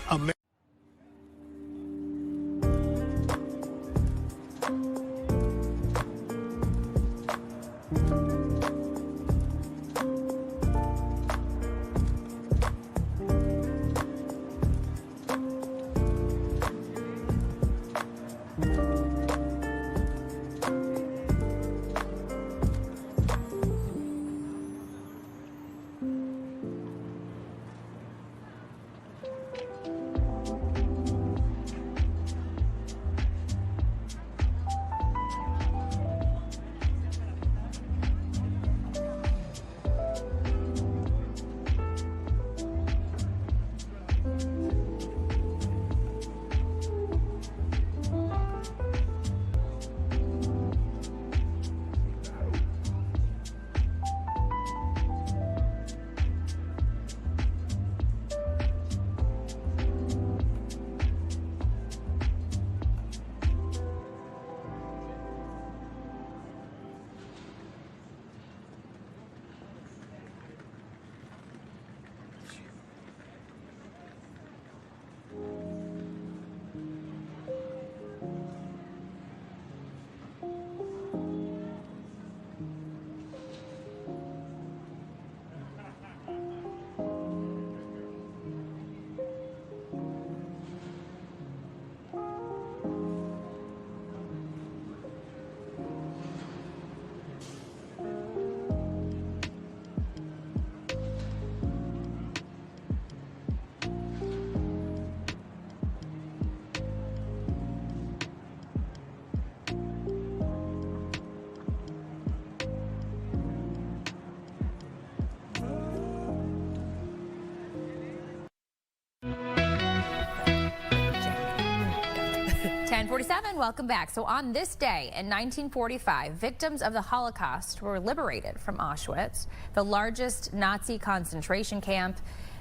Welcome back. So on this day in 1945, victims of the Holocaust were liberated from Auschwitz, the largest Nazi concentration camp.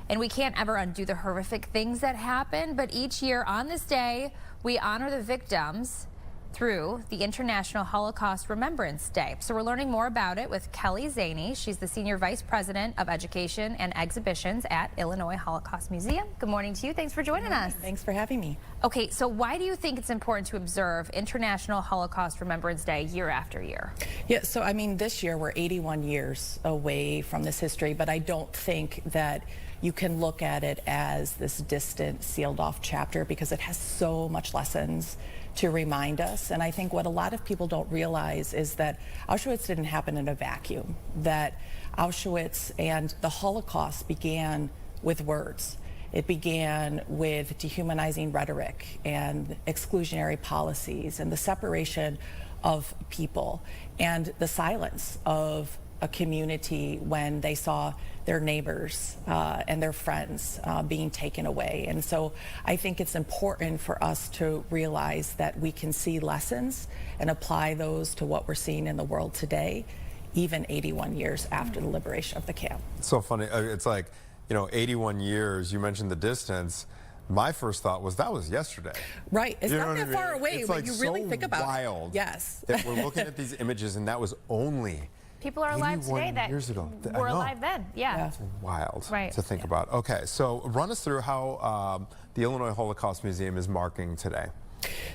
And we can't ever undo the horrific things that happened, but each year on this day, we honor the victims through the International Holocaust Remembrance Day. So we're learning more about it with Kelly Zani. She's the Senior Vice President of Education and Exhibitions at Illinois Holocaust Museum. Good morning to you. Thanks for joining us. Thanks for having me. Okay, so why do you think it's important to observe International Holocaust Remembrance Day year after year? Yeah, so I mean, this year we're 81 years away from this history, but I don't think that you can look at it as this distant, sealed off chapter because it has so much lessons to remind us. And I think what a lot of people don't realize is that Auschwitz didn't happen in a vacuum, that Auschwitz and the Holocaust began with words. It began with dehumanizing rhetoric and exclusionary policies and the separation of people and the silence of a community when they saw their neighbors and their friends being taken away. And so I think it's important for us to realize that we can see lessons and apply those to what we're seeing in the world today, even 81 years after the liberation of the camp. It's so funny. It's like 81 years, you mentioned the distance. My first thought was that was yesterday. Right. It's You not know that what I far mean? away It's when like you really so think about wild it. Yes. that we're looking at these images, and that was only People are alive 81 today that years ago. I were know. alive then. Yeah. It's wild Right. to think about. Okay, so run us through how the Illinois Holocaust Museum is marking today.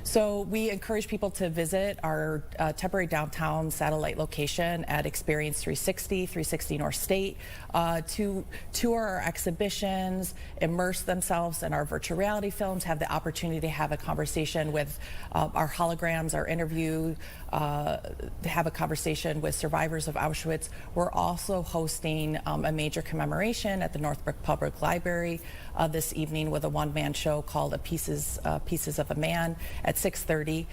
So we encourage people to visit our temporary downtown satellite location at Experience 360, 360 North State, to tour our exhibitions, immerse themselves in our virtual reality films, have the opportunity to have a conversation with our holograms, our interview, have a conversation with survivors of Auschwitz. We're also hosting a major commemoration at the Northbrook Public Library this evening with a one-man show called Pieces of a Man at 6:30,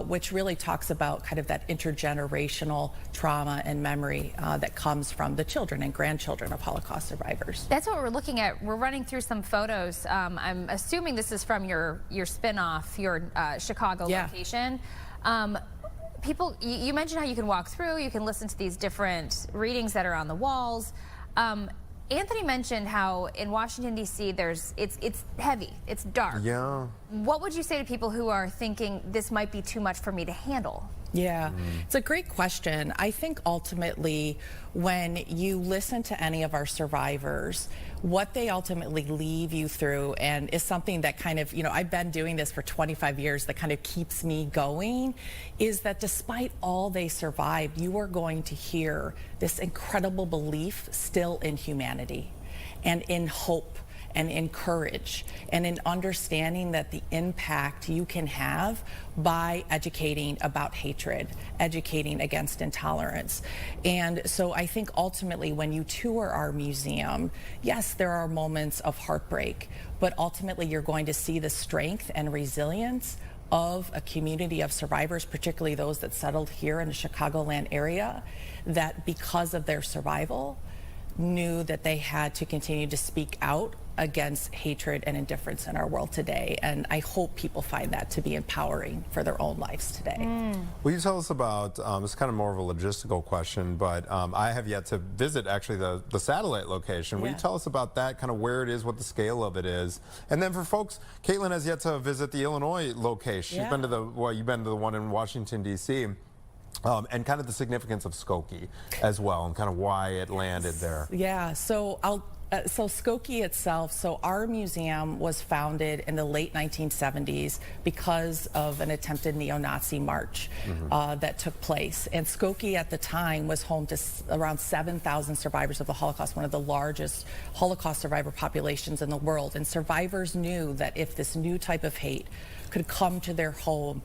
which really talks about kind of that intergenerational trauma and memory that comes from the children and grandchildren of Holocaust survivors. That's what we're looking at. We're running through some photos. I'm assuming this is from your spin-off, your Chicago location. People, you mentioned how you can walk through, you can listen to these different readings that are on the walls. Anthony mentioned how in Washington, D.C., it's heavy, it's dark. Yeah. What would you say to people who are thinking this might be too much for me to handle? Yeah, it's a great question. I think ultimately when you listen to any of our survivors, what they ultimately leave you through, and is something that kind of, I've been doing this for 25 years, that kind of keeps me going, is that despite all they survived, you are going to hear this incredible belief still in humanity and in hope and in courage and in understanding that the impact you can have by educating about hatred, educating against intolerance. And so I think ultimately when you tour our museum, yes, there are moments of heartbreak, but ultimately you're going to see the strength and resilience of a community of survivors, particularly those that settled here in the Chicagoland area, that because of their survival, knew that they had to continue to speak out against hatred and indifference in our world today. And I hope people find that to be empowering for their own lives today. Will you tell us about, it's kind of more of a logistical question, but I have yet to visit actually the satellite location. Will you tell us about that, kind of where it is, what the scale of it is? And then for folks, Caitlin has yet to visit the Illinois location. She's been to you've been to the one in Washington, D.C., and kind of the significance of Skokie as well, and kind of why it landed there. Yeah, so so Skokie itself, so our museum was founded in the late 1970s because of an attempted neo-Nazi march that took place. And Skokie at the time was home to around 7,000 survivors of the Holocaust, one of the largest Holocaust survivor populations in the world. And survivors knew that if this new type of hate could come to their home,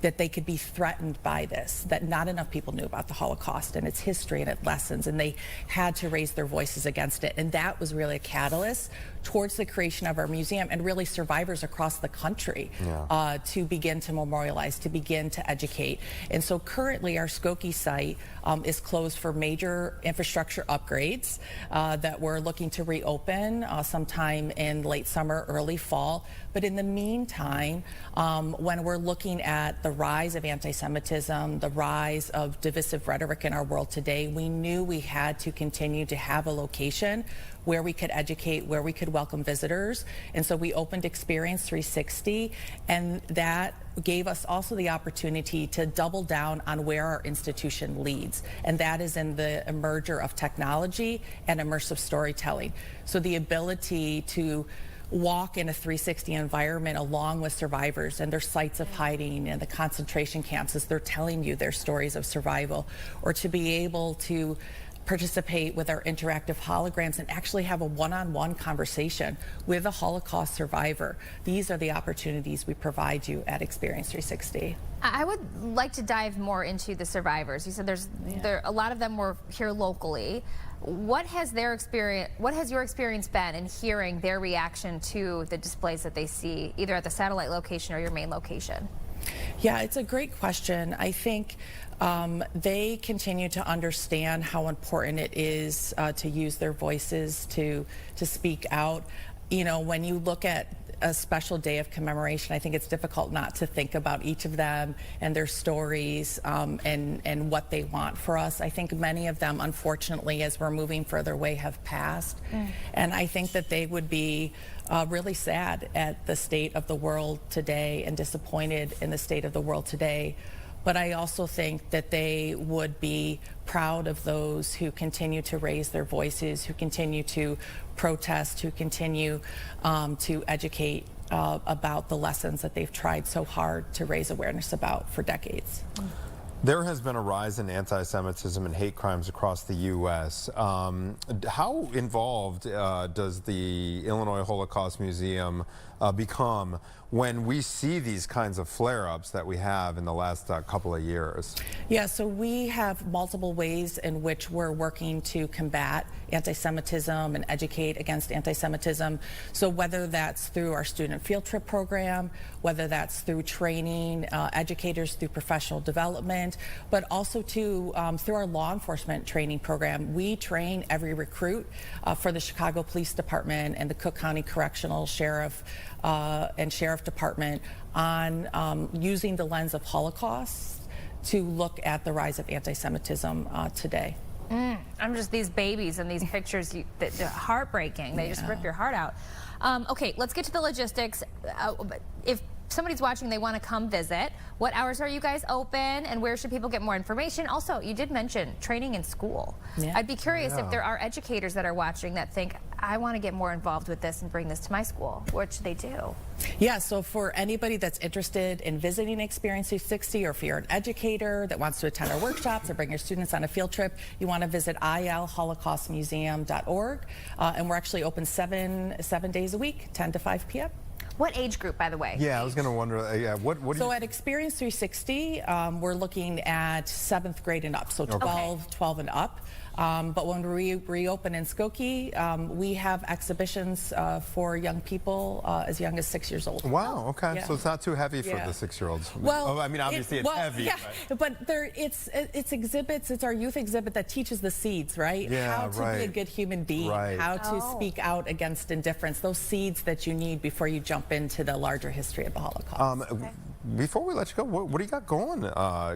that they could be threatened by this, that not enough people knew about the Holocaust and its history and its lessons, and they had to raise their voices against it. And that was really a catalyst towards the creation of our museum, and really survivors across the country to begin to memorialize, to begin to educate. And so currently our Skokie site is closed for major infrastructure upgrades that we're looking to reopen sometime in late summer, early fall. But in the meantime, when we're looking at the rise of anti-Semitism, the rise of divisive rhetoric in our world today, we knew we had to continue to have a location where we could educate, where we could welcome visitors. And so we opened Experience 360, and that gave us also the opportunity to double down on where our institution leads, and that is in the merger of technology and immersive storytelling. So the ability to walk in a 360 environment along with survivors and their sites of hiding and the concentration camps as they're telling you their stories of survival, or to be able to participate with our interactive holograms and actually have a one-on-one conversation with a Holocaust survivor. These are the opportunities we provide you at Experience 360. I would like to dive more into the survivors. You said there a lot of them were here locally. What has your experience been in hearing their reaction to the displays that they see either at the satellite location or your main location? Yeah, it's a great question. I think they continue to understand how important it is to use their voices to speak out. you know, when you look at a special day of commemoration, I think it's difficult not to think about each of them and their stories and what they want for us. I think many of them, unfortunately, as we're moving further away, have passed. And I think that they would be really sad at the state of the world today and disappointed in the state of the world today. But I also think that they would be proud of those who continue to raise their voices, who continue to protest, who continue to educate about the lessons that they've tried so hard to raise awareness about for decades. There has been a rise in anti-Semitism and hate crimes across the U.S. How involved does the Illinois Holocaust Museum become when we see these kinds of flare-ups that we have in the last couple of years? Yeah, so we have multiple ways in which we're working to combat anti-Semitism and educate against anti-Semitism. So whether that's through our student field trip program, whether that's through training educators through professional development, but also through our law enforcement training program. We train every recruit for the Chicago Police Department and the Cook County Correctional Sheriff and Sheriff Department on using the lens of Holocaust to look at the rise of anti-Semitism today. I'm just, these babies and these pictures, they're heartbreaking. They just rip your heart out. Okay, let's get to the logistics. If somebody's watching, they want to come visit, what hours are you guys open and where should people get more information? Also, you did mention training in school. I'd be curious if there are educators that are watching that think, I want to get more involved with this and bring this to my school. What should they do? Yeah, so for anybody that's interested in visiting Experience 360, or if you're an educator that wants to attend our workshops or bring your students on a field trip, you want to visit ilholocaustmuseum.org. And we're actually open seven days a week, 10 to 5 p.m. What age group, by the way? Yeah, I was going to wonder, what do you... So at Experience 360, we're looking at 7th grade and up, so 12 and up. But when we reopen in Skokie, we have exhibitions for young people as young as 6 years old. Wow, okay. Yeah. So it's not too heavy for the 6-year-olds. Well, I mean, obviously it's heavy. Yeah, but it's exhibits. It's our youth exhibit that teaches the seeds, right? Yeah, how to be a good human being, how to speak out against indifference, those seeds that you need before you jump into the larger history of the Holocaust. Before we let you go, what do you got going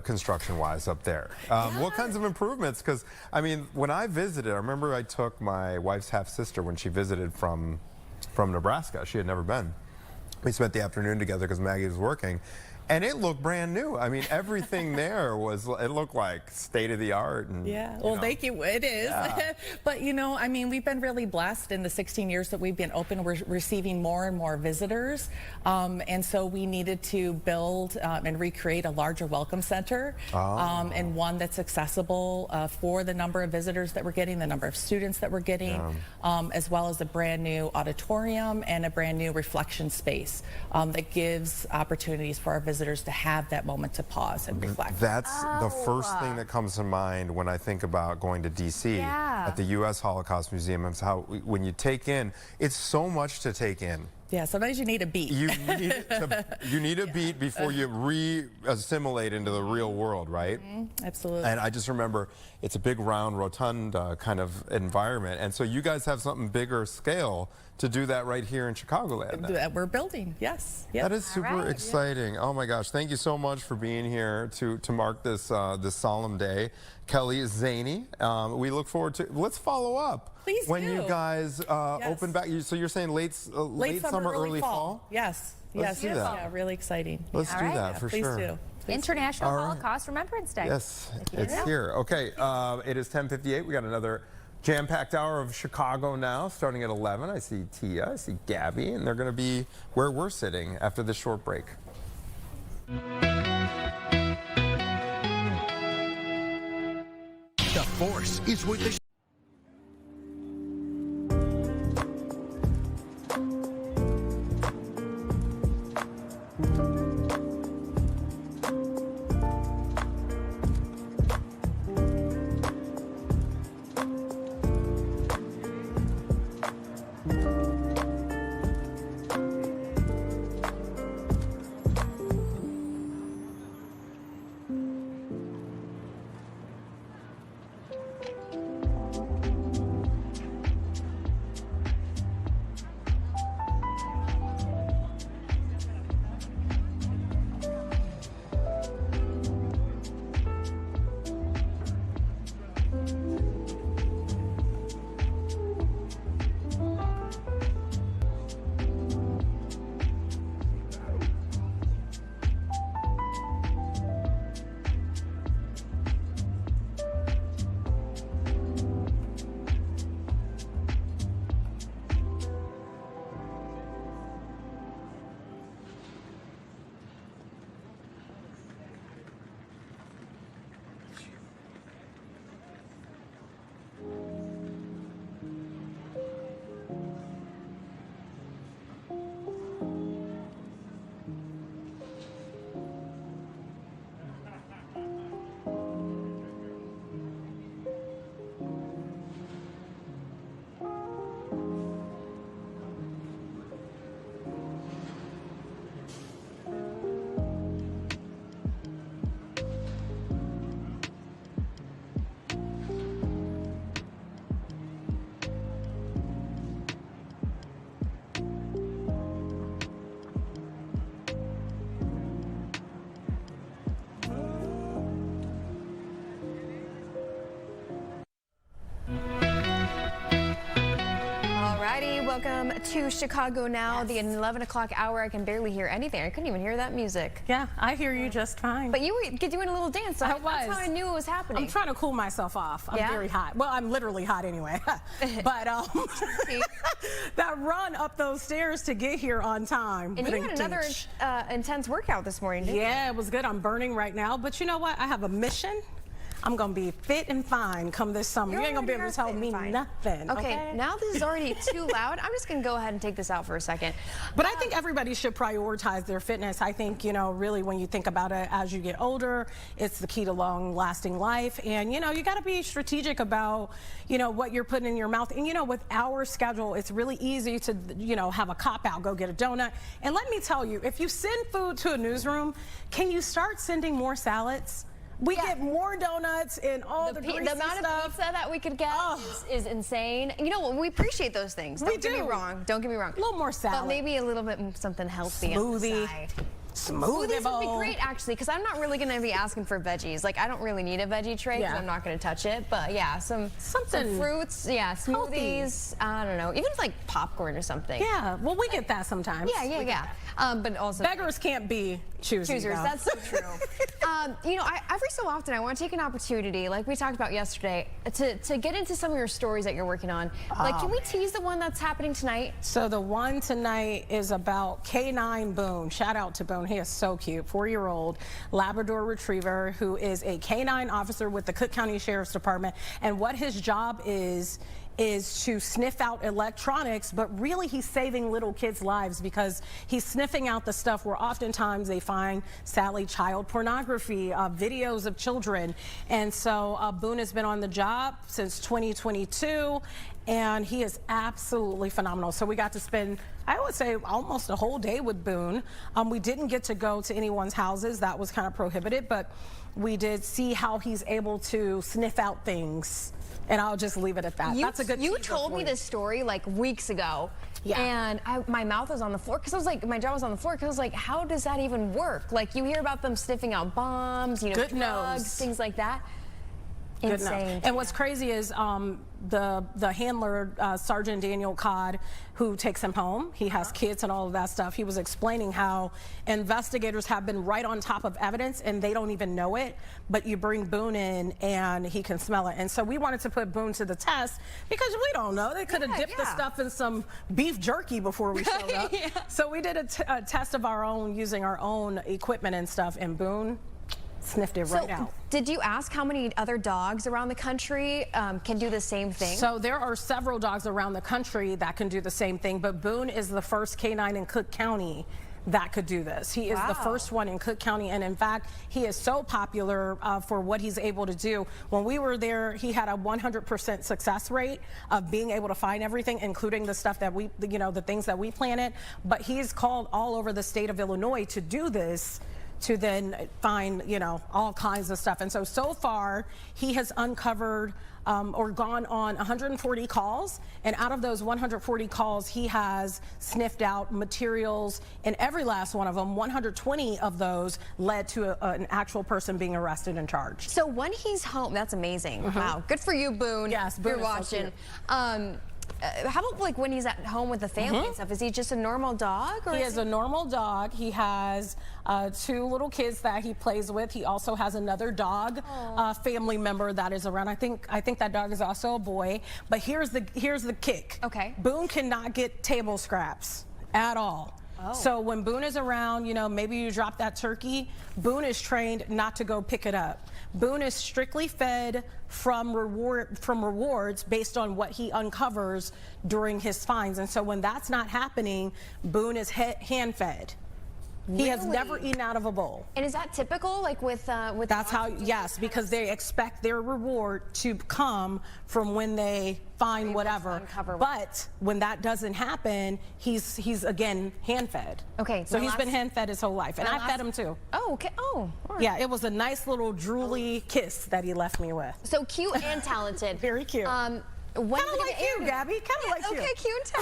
construction-wise up there? What kinds of improvements? Because, I mean, when I visited, I remember I took my wife's half-sister when she visited from Nebraska. She had never been. We spent the afternoon together because Maggie was working. And it looked brand new. I mean, everything there it looked like state of the art. And, well, thank you. It is. Yeah. But, you know, I mean, we've been really blessed in the 16 years that we've been open. We're receiving more and more visitors. And so we needed to build and recreate a larger welcome center and one that's accessible for the number of visitors that we're getting, the number of students that we're getting, as well as a brand new auditorium and a brand new reflection space that gives opportunities for our visitors to have that moment to pause and reflect. That's the first thing that comes to mind when I think about going to D.C. at the U.S. Holocaust Museum. It's how when you take in, it's so much to take in. Yeah, sometimes you need a beat. You need a beat before you re-assimilate into the real world, right? Absolutely. And I just remember it's a big, round, rotund kind of environment. And so you guys have something bigger scale to do that right here in Chicagoland. That we're building, yes. That is super exciting. Oh my gosh, thank you so much for being here to mark this this solemn day. Kelly ZinZanni, we look forward to, let's follow up. Please when do. you guys open back, so you're saying late summer, early fall? Yes. Let's do that. Yeah, really exciting. Let's do that for sure. Please do. International Holocaust Remembrance Day. Yes, it's here. Okay, it is 10:58. We got another jam-packed hour of Chicago Now, starting at 11. I see Tia, I see Gabby, and they're going to be where we're sitting after this short break. The force is with the Welcome to Chicago Now, Yes. the 11 o'clock hour. I can barely hear anything. I couldn't even hear that music. Yeah, I hear you just fine. But you were doing a little dance, so I was. That's how I knew it was happening. I'm trying to cool myself off. I'm very hot. Well, I'm literally hot anyway. But that run up those stairs to get here on time. And you had another intense workout this morning, didn't you? Yeah, it was good. I'm burning right now. But you know what? I have a mission. I'm going to be fit and fine come this summer. You ain't going to be able to tell me nothing. Okay, now this is already too loud. I'm just going to go ahead and take this out for a second. But I think everybody should prioritize their fitness. I think, you know, really when you think about it as you get older, it's the key to long-lasting life. And, you know, you got to be strategic about, you know, what you're putting in your mouth. And, you know, with our schedule, it's really easy to, you know, have a cop-out, go get a donut. And let me tell you, if you send food to a newsroom, can you start sending more salads? We get more donuts and all the greasy The amount stuff. of pizza that we could get is insane. You know what? We appreciate those things. Don't get me wrong. Don't get me wrong. A little more salad. But maybe a little bit something healthy. Smoothie. On the side. Smoothies would be great, actually, because I'm not really going to be asking for veggies. Like, I don't really need a veggie tray because I'm not going to touch it. But yeah, some fruits, smoothies. I don't know, even like popcorn or something. Yeah, well, we get that sometimes. Yeah. But also beggars can't be choosers. That's so true. You know, every so often I want to take an opportunity, like we talked about yesterday, to get into some of your stories that you're working on. Like, can we tease the one that's happening tonight? So the one tonight is about K9 Boone. Shout out to Boone. He is so cute. 4-year-old Labrador Retriever who is a K9 officer with the Cook County Sheriff's Department. And what his job is to sniff out electronics, but really he's saving little kids' lives because he's sniffing out the stuff where oftentimes they find, sadly, child pornography, videos of children. And so Boone has been on the job since 2022, and he is absolutely phenomenal. So we got to spend, I would say, almost a whole day with Boone. We didn't get to go to anyone's houses. That was kind of prohibited, but we did see how he's able to sniff out things. And I'll just leave it at that. That's a good You told me this story like weeks ago. Yeah. And my mouth was on the floor because I was like, my jaw was on the floor because I was like, how does that even work? Like, you hear about them sniffing out bombs, you know, drugs, things like that. Insane. And what's crazy is the handler, Sergeant Daniel Codd, who takes him home. He has kids and all of that stuff. He was explaining how investigators have been right on top of evidence and they don't even know it, but you bring Boone in and he can smell it. And so we wanted to put Boone to the test because we don't know. They could have dipped the stuff in some beef jerky before we showed up. So we did a test of our own using our own equipment and stuff, and Boone sniffed it right out. Did you ask how many other dogs around the country can do the same thing? So there are several dogs around the country that can do the same thing, but Boone is the first canine in Cook County that could do this. He is the first one in Cook County, and in fact, he is so popular for what he's able to do. When we were there, he had a 100% success rate of being able to find everything, including the stuff that we, you know, the things that we planted. But he's called all over the state of Illinois to do this, to then find, you know, all kinds of stuff. And so far, he has uncovered or gone on 140 calls. And out of those 140 calls, he has sniffed out materials in every last one of them. 120 of those led to an actual person being arrested and charged. So when he's home, that's amazing. Wow. Good for you, Boone. Yes, Boone. You're watching. How about like when he's at home with the family and stuff? Is he just a normal dog? Or he is a normal dog. He has 2 little kids that he plays with. He also has another dog, family member that is around. I think that dog is also a boy. But here's the kick. Okay. Boone cannot get table scraps at all. So when Boone is around, you know, maybe you drop that turkey, Boone is trained not to go pick it up. Boone is strictly fed from rewards based on what he uncovers during his finds. And so when that's not happening, Boone is hand fed. He has never eaten out of a bowl. And is that typical, like with That's how, yes, because they expect their reward to come from when they find whatever. But when that doesn't happen, he's again hand fed. Okay. So he's been hand fed his whole life, and I fed him too. Oh, okay. Oh. All right. Yeah, it was a nice little drooly kiss that he left me with. So cute and talented. Very cute. Kind of like you, Gabby. Kind of like you. Okay, cute.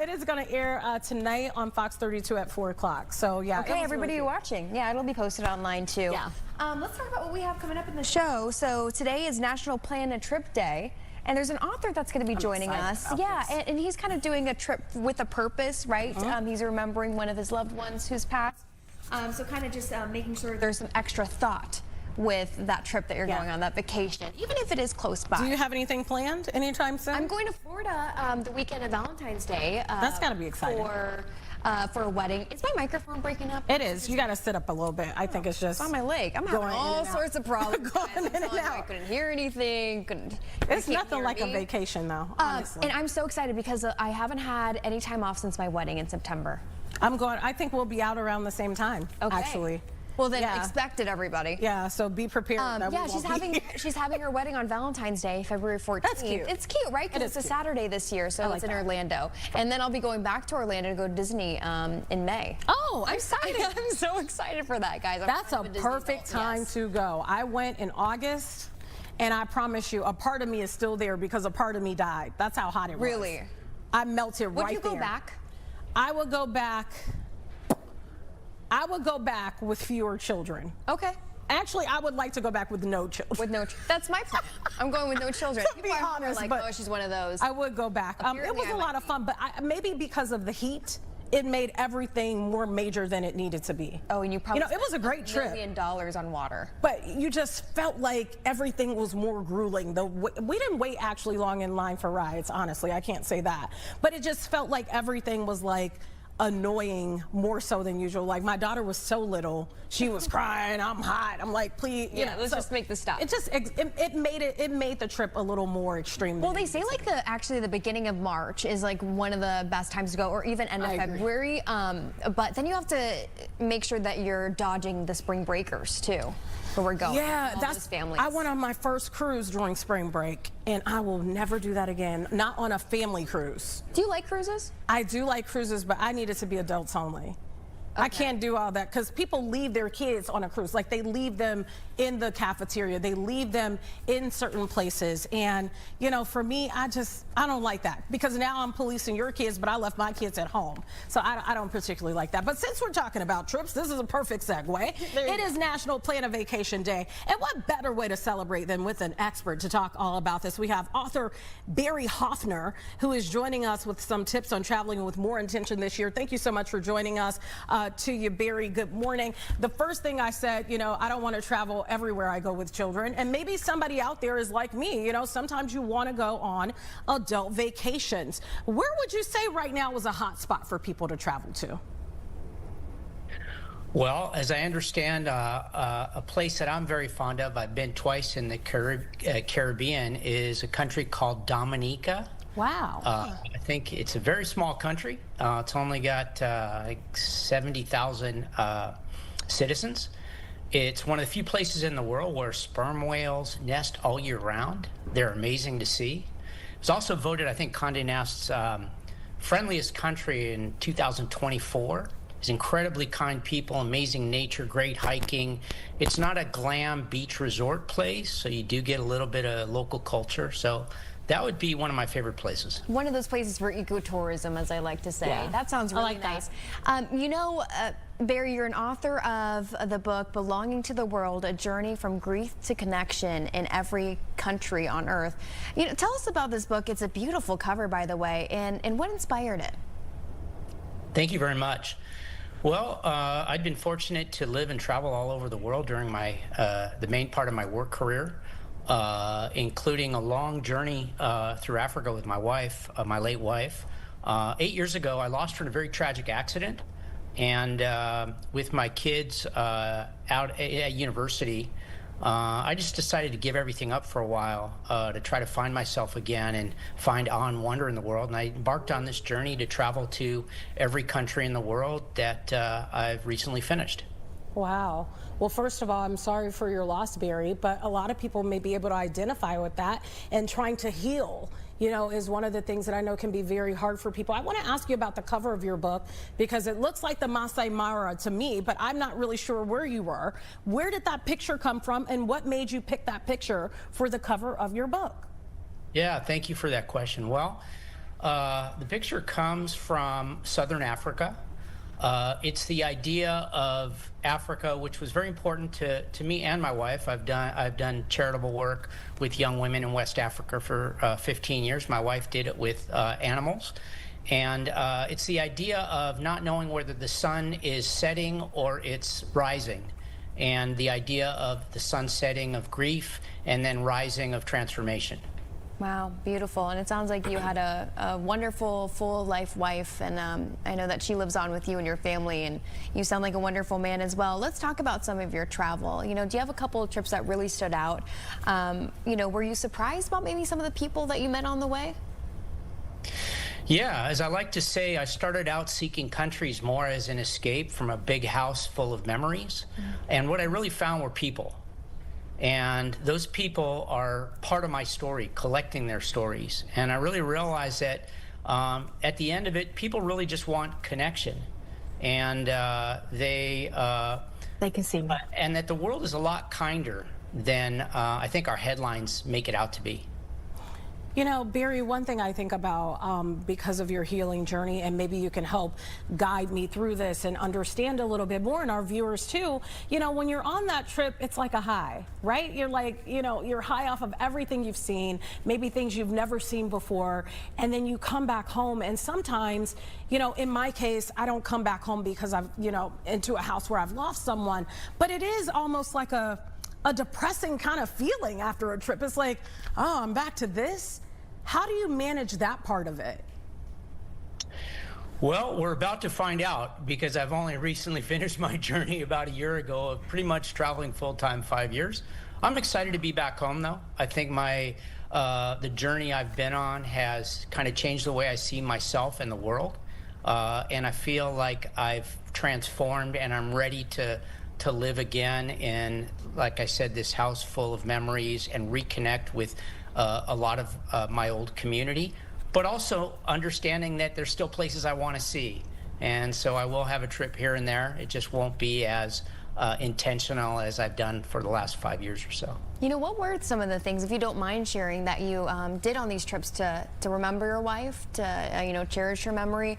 It is going to air tonight on Fox 32 at 4 o'clock. So, yeah. Okay, everybody watching. Yeah, it'll be posted online, too. Yeah. Let's talk about what we have coming up in the show. So, today is National Plan a Trip Day. And there's an author that's going to be joining us. Yeah, and he's kind of doing a trip with a purpose, right? He's remembering one of his loved ones who's passed. So kind of just making sure there's some extra thought with that trip that you're going on, that vacation, even if it is close by. Do you have anything planned anytime soon? I'm going to Florida the weekend of Valentine's Day. That's got to be exciting. For a wedding. Is my microphone breaking up? It is. You got to sit up a little bit. I think it's just on my leg. I'm having all sorts of problems. I couldn't hear anything. It's nothing like a vacation, though, honestly. And I'm so excited because I haven't had any time off since my wedding in September. I think we'll be out around the same time, actually. Well, then expect it, everybody. Yeah, so be prepared. Yeah, she's having her wedding on Valentine's Day, February 14th. That's cute. It's cute, right? Because it's a Saturday this year, so it's in Orlando. And then I'll be going back to Orlando to go to Disney in May. Oh, I'm excited. I'm so excited for that, guys. That's a perfect time to go. I went in August, and I promise you, a part of me is still there because a part of me died. That's how hot it was. Really? I melted right there. Would you go back? I would go back. I would go back with fewer children. Okay. Actually, I would like to go back with no children. That's my plan. I'm going with no children. To be honest, like, oh, she's one of those. I would go back. It was a lot of fun, but maybe because of the heat, it made everything more major than it needed to be. Oh, and you probably it was a great trip. $1 million on water. But you just felt like everything was more grueling. We didn't wait actually long in line for rides, honestly. I can't say that. But it just felt like everything was like annoying more so than usual. Like my daughter was so little, she was crying, I'm hot. I'm like, please, let's just make this stop. It made the trip a little more extreme. Well, they say like actually the beginning of March is like one of the best times to go, or even end of February. But then you have to make sure that you're dodging the spring breakers too. Where we're going. Yeah, that's families. I went on my first cruise during spring break, and I will never do that again. Not on a family cruise. Do you like cruises? I do like cruises, but I need it to be adults only. Okay. I can't do all that because people leave their kids on a cruise. Like they leave them in the cafeteria, they leave them in certain places. And, for me, I don't like that because now I'm policing your kids, but I left my kids at home. So I don't particularly like that. But since we're talking about trips, this is a perfect segue. It is National Plan a Vacation Day. And what better way to celebrate than with an expert to talk all about this? We have author Barry Hoffner, who is joining us with some tips on traveling with more intention this year. Thank you so much for joining us. To you, Barry, good morning. The first thing I said, I don't want to travel everywhere I go with children. And maybe somebody out there is like me, sometimes you want to go on adult vacations. Where would you say right now is a hot spot for people to travel to? Well, as I understand, a place that I'm very fond of, I've been twice in the Caribbean, is a country called Dominica. Wow. I think it's a very small country. It's only got like 70,000 citizens. It's one of the few places in the world where sperm whales nest all year round. They're amazing to see. It was also voted, I think, Condé Nast's friendliest country in 2024. It's incredibly kind people, amazing nature, great hiking. It's not a glam beach resort place, so you do get a little bit of local culture. So that would be one of my favorite places. One of those places for ecotourism, as I like to say. Yeah. That sounds really nice. Barry, you're an author of the book Belonging to the World, A Journey from Grief to Connection in Every Country on Earth. Tell us about this book. It's a beautiful cover, by the way, and what inspired it? Thank you very much. Well, I've been fortunate to live and travel all over the world during the main part of my work career. Including a long journey through Africa with my wife, my late wife. 8 years ago, I lost her in a very tragic accident. And with my kids out at university, I just decided to give everything up for a while to try to find myself again and find awe and wonder in the world. And I embarked on this journey to travel to every country in the world that I've recently finished. Wow. Well, first of all, I'm sorry for your loss, Barry, but a lot of people may be able to identify with that, and trying to heal, is one of the things that I know can be very hard for people. I want to ask you about the cover of your book because it looks like the Masai Mara to me, but I'm not really sure where you were. Where did that picture come from, and what made you pick that picture for the cover of your book? Yeah, thank you for that question. Well, the picture comes from Southern Africa. It's the idea of Africa, which was very important to me and my wife. I've done charitable work with young women in West Africa for 15 years. My wife did it with animals. And it's the idea of not knowing whether the sun is setting or it's rising. And the idea of the sun setting of grief and then rising of transformation. Wow, beautiful. And it sounds like you had a wonderful, full-life wife, and I know that she lives on with you and your family, and you sound like a wonderful man as well. Let's talk about some of your travel. You know, do you have a couple of trips that really stood out? You know, were you surprised about maybe some of the people that you met on the way? Yeah, as I like to say, I started out seeking countries more as an escape from a big house full of memories. And what I really found were people. And those people are part of my story, collecting their stories. And I really realized that at the end of it, people really just want connection. And they can see me. And that the world is a lot kinder than I think our headlines make it out to be. You know, Barry, one thing I think about because of your healing journey, and maybe you can help guide me through this and understand a little bit more, and our viewers too, you know, when you're on that trip, it's like a high, right? You're like, you know, you're high off of everything you've seen, maybe things you've never seen before, and then you come back home, and sometimes, you know, in my case, I don't come back home because I've, you know, into a house where I've lost someone, but it is almost like a depressing kind of feeling after a trip. It's like, oh, I'm back to this. How do you manage that part of it? Well, we're about to find out, because I've only recently finished my journey about a year ago of pretty much traveling full-time 5 years. I'm excited to be back home, though. I think the journey I've been on has kind of changed the way I see myself and the world. And I feel like I've transformed, and I'm ready to live again in, like I said, this house full of memories, and reconnect with a lot of my old community, but also understanding that there's still places I want to see. And so I will have a trip here and there. It just won't be as intentional as I've done for the last 5 years or so. You know, what were some of the things, if you don't mind sharing, that you did on these trips to remember your wife, to you know, cherish your memory?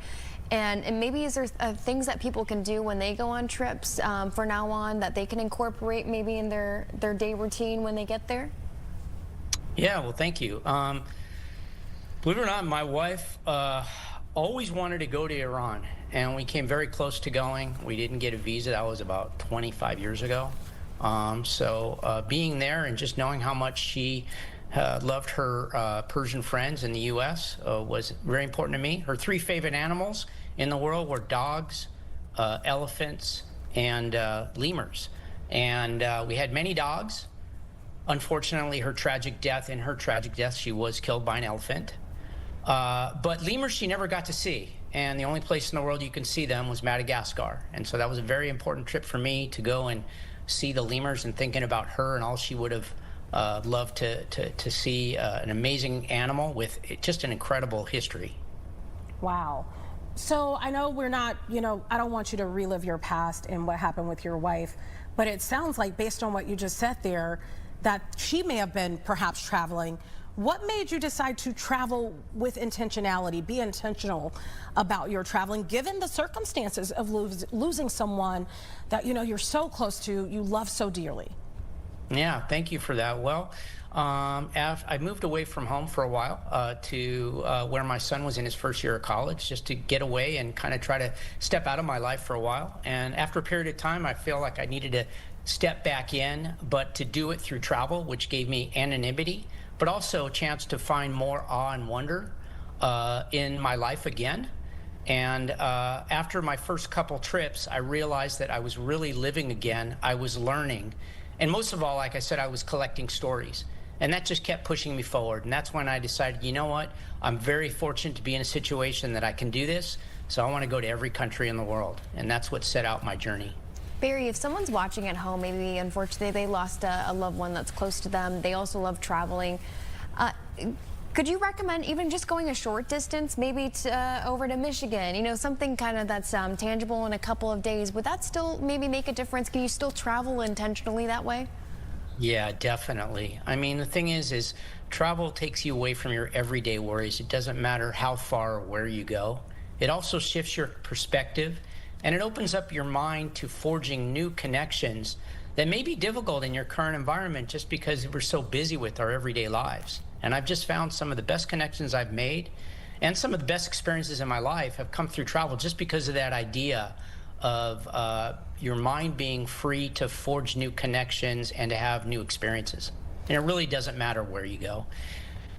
And maybe is there things that people can do when they go on trips for now on that they can incorporate maybe in their day routine when they get there? Yeah, well, thank you. Believe it or not, my wife always wanted to go to Iran, and we came very close to going. We didn't get a visa. That was about 25 years ago. So being there and just knowing how much she loved her Persian friends in the U.S. Was very important to me. Her three favorite animals in the world were dogs, elephants, and lemurs. And we had many dogs. Unfortunately, in her tragic death, she was killed by an elephant. But lemurs she never got to see. And the only place in the world you can see them was Madagascar. And so that was a very important trip for me, to go and see the lemurs, and thinking about her and all she would have loved to see, an amazing animal with just an incredible history. Wow. So I know we're not, you know, I don't want you to relive your past and what happened with your wife, but it sounds like, based on what you just said there, that she may have been perhaps traveling. What made you decide to travel with intentionality, be intentional about your traveling, given the circumstances of losing someone that, you know, you're so close to, you love so dearly? Yeah, thank you for that. Well, I moved away from home for a while to where my son was in his first year of college, just to get away and kind of try to step out of my life for a while. And after a period of time, I feel like I needed to step back in, but to do it through travel, which gave me anonymity, but also a chance to find more awe and wonder in my life again. And after my first couple trips, I realized that I was really living again. I was learning. And most of all, like I said, I was collecting stories. And that just kept pushing me forward. And that's when I decided, you know what? I'm very fortunate to be in a situation that I can do this. So I want to go to every country in the world. And that's what set out my journey. Barry, if someone's watching at home, maybe unfortunately they lost a loved one that's close to them, they also love traveling, could you recommend even just going a short distance, maybe over to Michigan, you know, something kind of that's tangible in a couple of days? Would that still maybe make a difference? Can you still travel intentionally that way? Yeah, definitely. I mean, the thing is travel takes you away from your everyday worries. It doesn't matter how far or where you go. It also shifts your perspective. and it opens up your mind to forging new connections that may be difficult in your current environment just because we're so busy with our everyday lives. And I've just found some of the best connections I've made and some of the best experiences in my life have come through travel just because of that idea of your mind being free to forge new connections and to have new experiences. And it really doesn't matter where you go.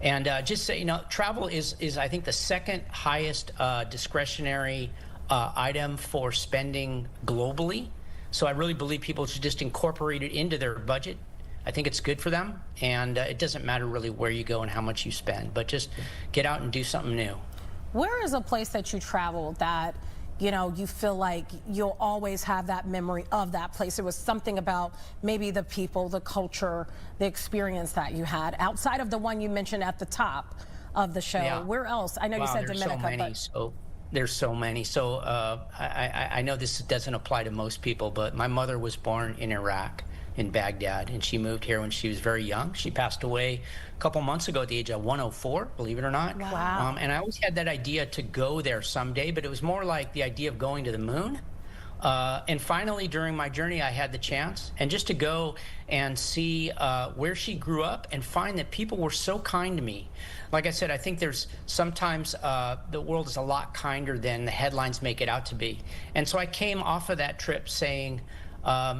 And just say, travel is I think the second highest discretionary item for spending globally. So I really believe people should just incorporate it into their budget. I think it's good for them, and it doesn't matter really where you go and how much you spend, but just get out and do something new. Where is a place that you traveled that, you feel like you'll always have that memory of that place? It was something about maybe the people, the culture, the experience that you had, outside of the one you mentioned at the top of the show. Yeah. Where else? I know you said Dominica, There's so many. So I know this doesn't apply to most people, but my mother was born in Iraq, in Baghdad, and she moved here when she was very young. She passed away a couple months ago at the age of 104, believe it or not. Wow. And I always had that idea to go there someday, but it was more like the idea of going to the moon. And finally, during my journey, I had the chance, and just to go and see where she grew up and find that people were so kind to me. Like I said, I think there's sometimes the world is a lot kinder than the headlines make it out to be. And so I came off of that trip saying,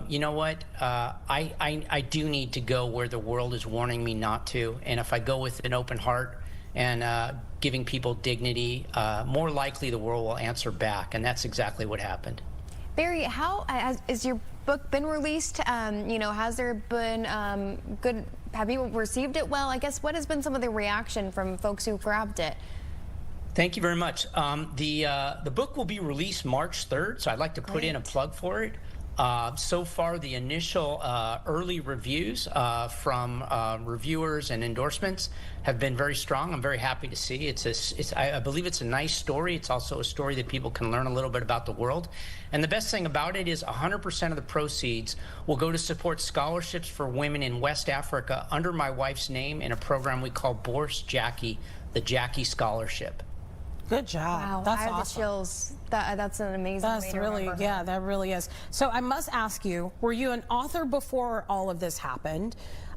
you know what, I do need to go where the world is warning me not to. And if I go with an open heart and giving people dignity, more likely the world will answer back. And that's exactly what happened. Barry, how has your book been released? Has there been good, have you received it well? I guess, what has been some of the reaction from folks who grabbed it? Thank you very much. The book will be released March 3rd, so I'd like to put in a plug for it. So far, the initial early reviews from reviewers and endorsements have been very strong. I'm very happy to see. I believe it's a nice story. It's also a story that people can learn a little bit about the world. And the best thing about it is 100% of the proceeds will go to support scholarships for women in West Africa under my wife's name in a program we call Bourse Jackie, the Jackie Scholarship. Good job. Wow, that's I have awesome. the chills. That's an amazing way to remember. Yeah, that really is. So I must ask you, were you an author before all of this happened?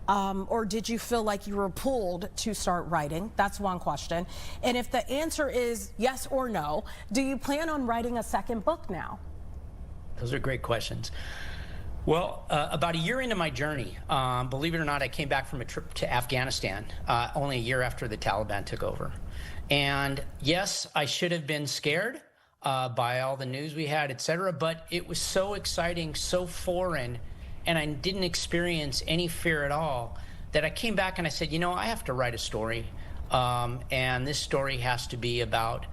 Or did you feel like you were pulled to start writing? That's one question. And if the answer is yes or no, do you plan on writing a second book now? Those are great questions. Well, about a year into my journey, believe it or not, I came back from a trip to Afghanistan only a year after the Taliban took over. And yes, I should have been scared by all the news we had, et cetera, but it was so exciting, so foreign, and I didn't experience any fear at all that I came back and I said, I have to write a story. And this story has to be about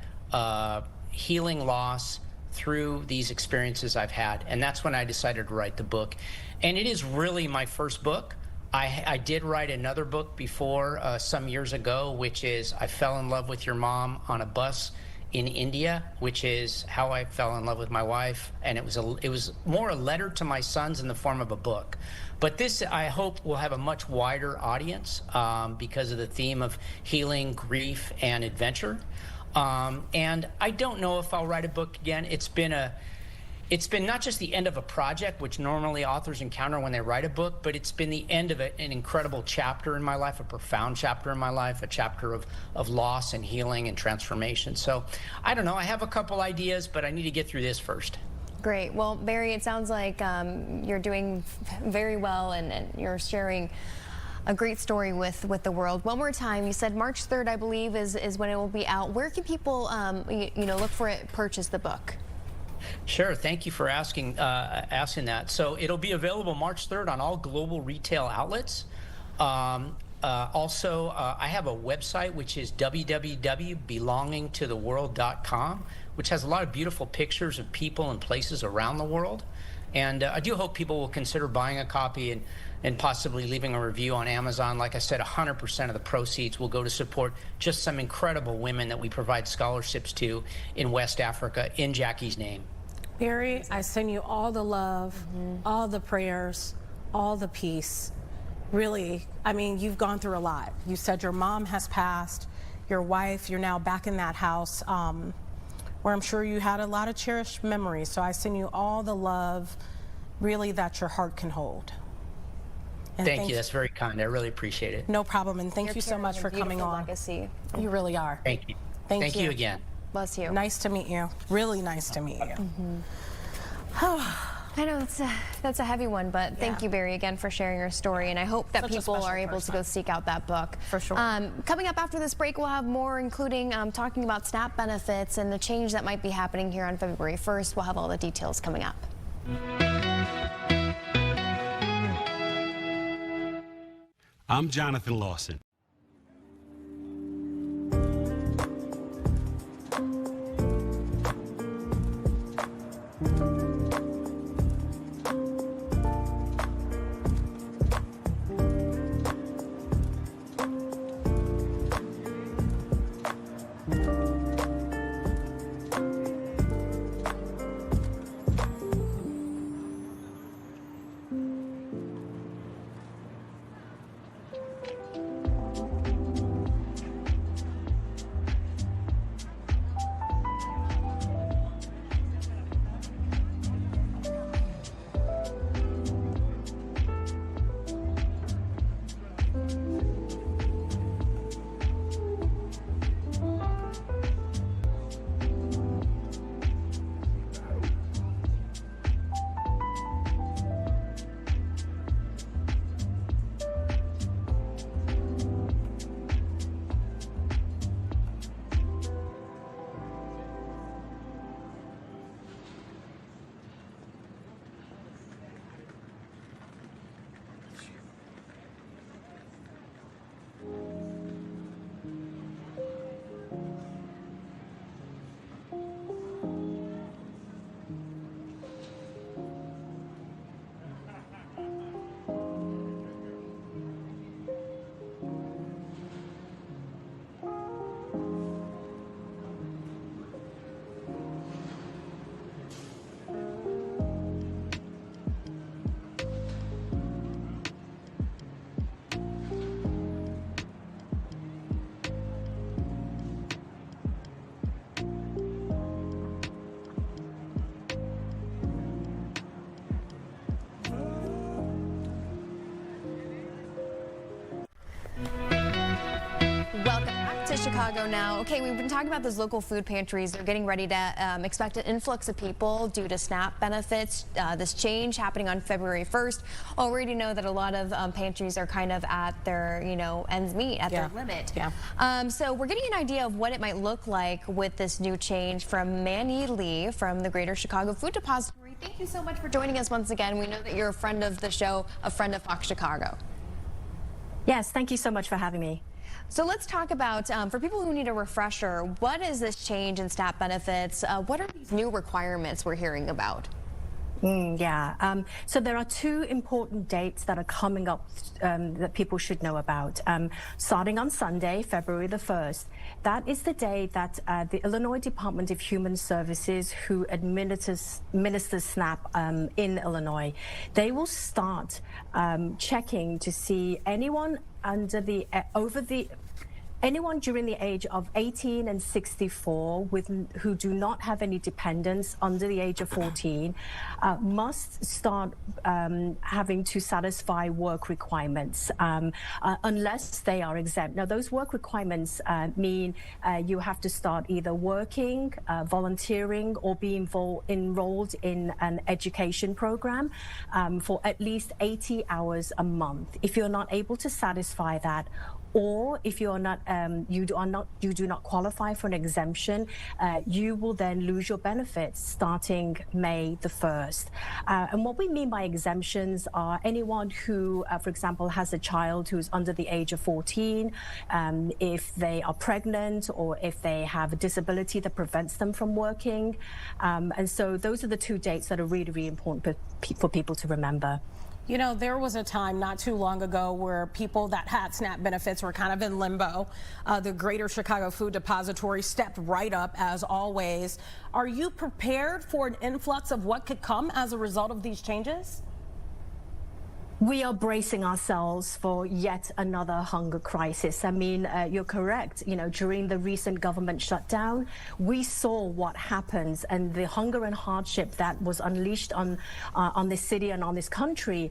healing loss through these experiences I've had. And that's when I decided to write the book. And it is really my first book. I did write another book before some years ago, which is I Fell in Love with Your Mom on a Bus in India, which is how I fell in love with my wife. And it was more a letter to my sons in the form of a book. But this, I hope, will have a much wider audience because of the theme of healing, grief, and adventure. And I don't know if I'll write a book again. It's been not just the end of a project, which normally authors encounter when they write a book, but it's been the end of an incredible chapter in my life, a profound chapter in my life, a chapter of loss and healing and transformation. So I don't know. I have a couple ideas, but I need to get through this first. Great. Well, Barry, it sounds like you're doing very well and you're sharing a great story with the world. One more time, you said March 3rd, I believe, is when it will be out. Where can people, look for it, purchase the book? Sure. Thank you for asking that. So it'll be available March 3rd on all global retail outlets. Also, I have a website, which is www.belongingtotheworld.com, which has a lot of beautiful pictures of people and places around the world. And I do hope people will consider buying a copy and possibly leaving a review on Amazon. Like I said, 100% of the proceeds will go to support just some incredible women that we provide scholarships to in West Africa in Jackie's name. Barry, I send you all the love, all the prayers, all the peace. Really, I mean, you've gone through a lot. You said your mom has passed, your wife, you're now back in that house. where I'm sure you had a lot of cherished memories. So I send you all the love, really, that your heart can hold. And thank you. That's very kind. I really appreciate it. No problem. And thank you so much for coming on. Legacy. You really are. Thank you. Thank you again. Bless you. Nice to meet you. Really nice to meet you. I know that's a heavy one, but thank you, Barry, again for sharing your story. And I hope that people are able to go seek out that book. For sure. Coming up after this break, we'll have more, including talking about SNAP benefits and the change that might be happening here on February 1st. We'll have all the details coming up. I'm Jonathan Lawson. Welcome back to Chicago Now. Okay, we've been talking about those local food pantries. They're getting ready to expect an influx of people due to SNAP benefits. This change happening on February 1st. Already know that a lot of pantries are kind of at their, ends meet, at their limit. So we're getting an idea of what it might look like with this new change from Manny Lee from the Greater Chicago Food Depository. Thank you so much for joining us once again. We know that you're a friend of the show, a friend of Fox Chicago. Yes, thank you so much for having me. So let's talk about, for people who need a refresher, what is this change in SNAP benefits? What are these new requirements we're hearing about? So there are two important dates that are coming up that people should know about. Starting on Sunday, February the 1st, that is the day that the Illinois Department of Human Services, who administers SNAP in Illinois, they will start checking to see anyone anyone during the age of 18 and 64 who do not have any dependents under the age of 14 must start having to satisfy work requirements unless they are exempt. Now, those work requirements mean you have to start either working, volunteering, or be enrolled in an education program for at least 80 hours a month. If you're not able to satisfy that, or if you're not, you do not qualify for an exemption, you will then lose your benefits starting May the 1st. And what we mean by exemptions are anyone who, for example, has a child who's under the age of 14, if they are pregnant, or if they have a disability that prevents them from working. And so those are the two dates that are really, really important for people to remember. You know, there was a time not too long ago where people that had SNAP benefits were kind of in limbo. The Greater Chicago Food Depository stepped right up, as always. Are you prepared for an influx of what could come as a result of these changes? We are bracing ourselves for yet another hunger crisis. I mean, you're correct. You know, during the recent government shutdown, we saw what happens and the hunger and hardship that was unleashed on this city and on this country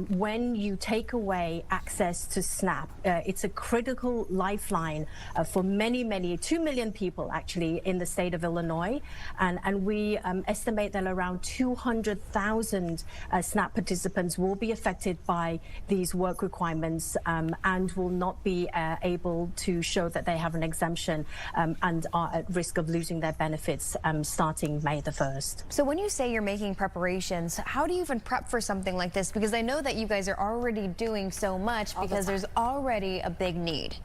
when you take away access to SNAP. It's a critical lifeline for many, 2 million people actually in the state of Illinois. And we estimate that around 200,000 SNAP participants will be affected by these work requirements and will not be able to show that they have an exemption and are at risk of losing their benefits starting May the 1st. So when you say you're making preparations, how do you even prep for something like this? Because I know that you guys are already doing so much because there's already a big need.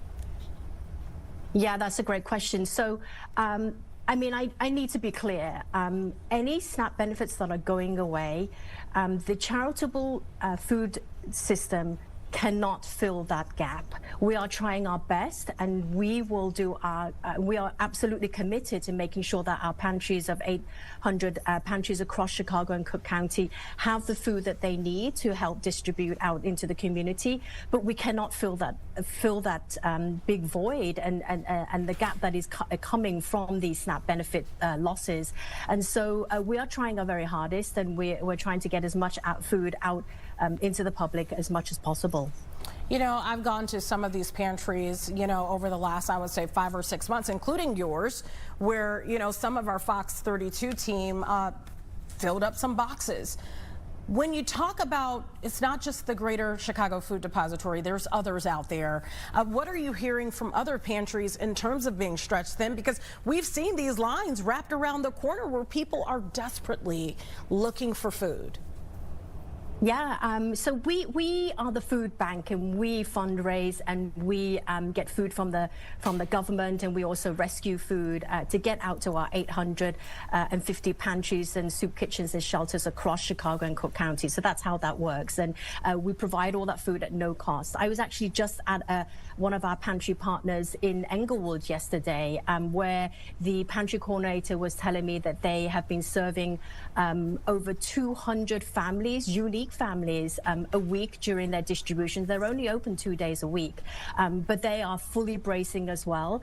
Yeah, that's a great question. So, I mean, I need to be clear. Any SNAP benefits that are going away, the charitable food system cannot fill that gap. We are trying our best, and we will do our, we are absolutely committed to making sure that our pantries of 800 pantries across Chicago and Cook County have the food that they need to help distribute out into the community. But we cannot fill that big void and the gap that is coming from these SNAP benefit losses. And so we are trying our very hardest, and we're trying to get as much food out into the public as much as possible. You know, I've gone to some of these pantries, you know, over the last, I would say, 5 or 6 months, including yours, where, you know, some of our Fox 32 team filled up some boxes. When you talk about, it's not just the Greater Chicago Food Depository, there's others out there. What are you hearing from other pantries in terms of being stretched thin? Because we've seen these lines wrapped around the corner where people are desperately looking for food. Yeah, so we are the food bank, and we fundraise, and we get food from the government, and we also rescue food to get out to our 850 pantries and soup kitchens and shelters across Chicago and Cook County. So that's how that works, and we provide all that food at no cost. I was actually just at one of our pantry partners in Englewood yesterday, where the pantry coordinator was telling me that they have been serving over 200 families, unique families, a week during their distributions. They're only open 2 days a week, but they are fully bracing as well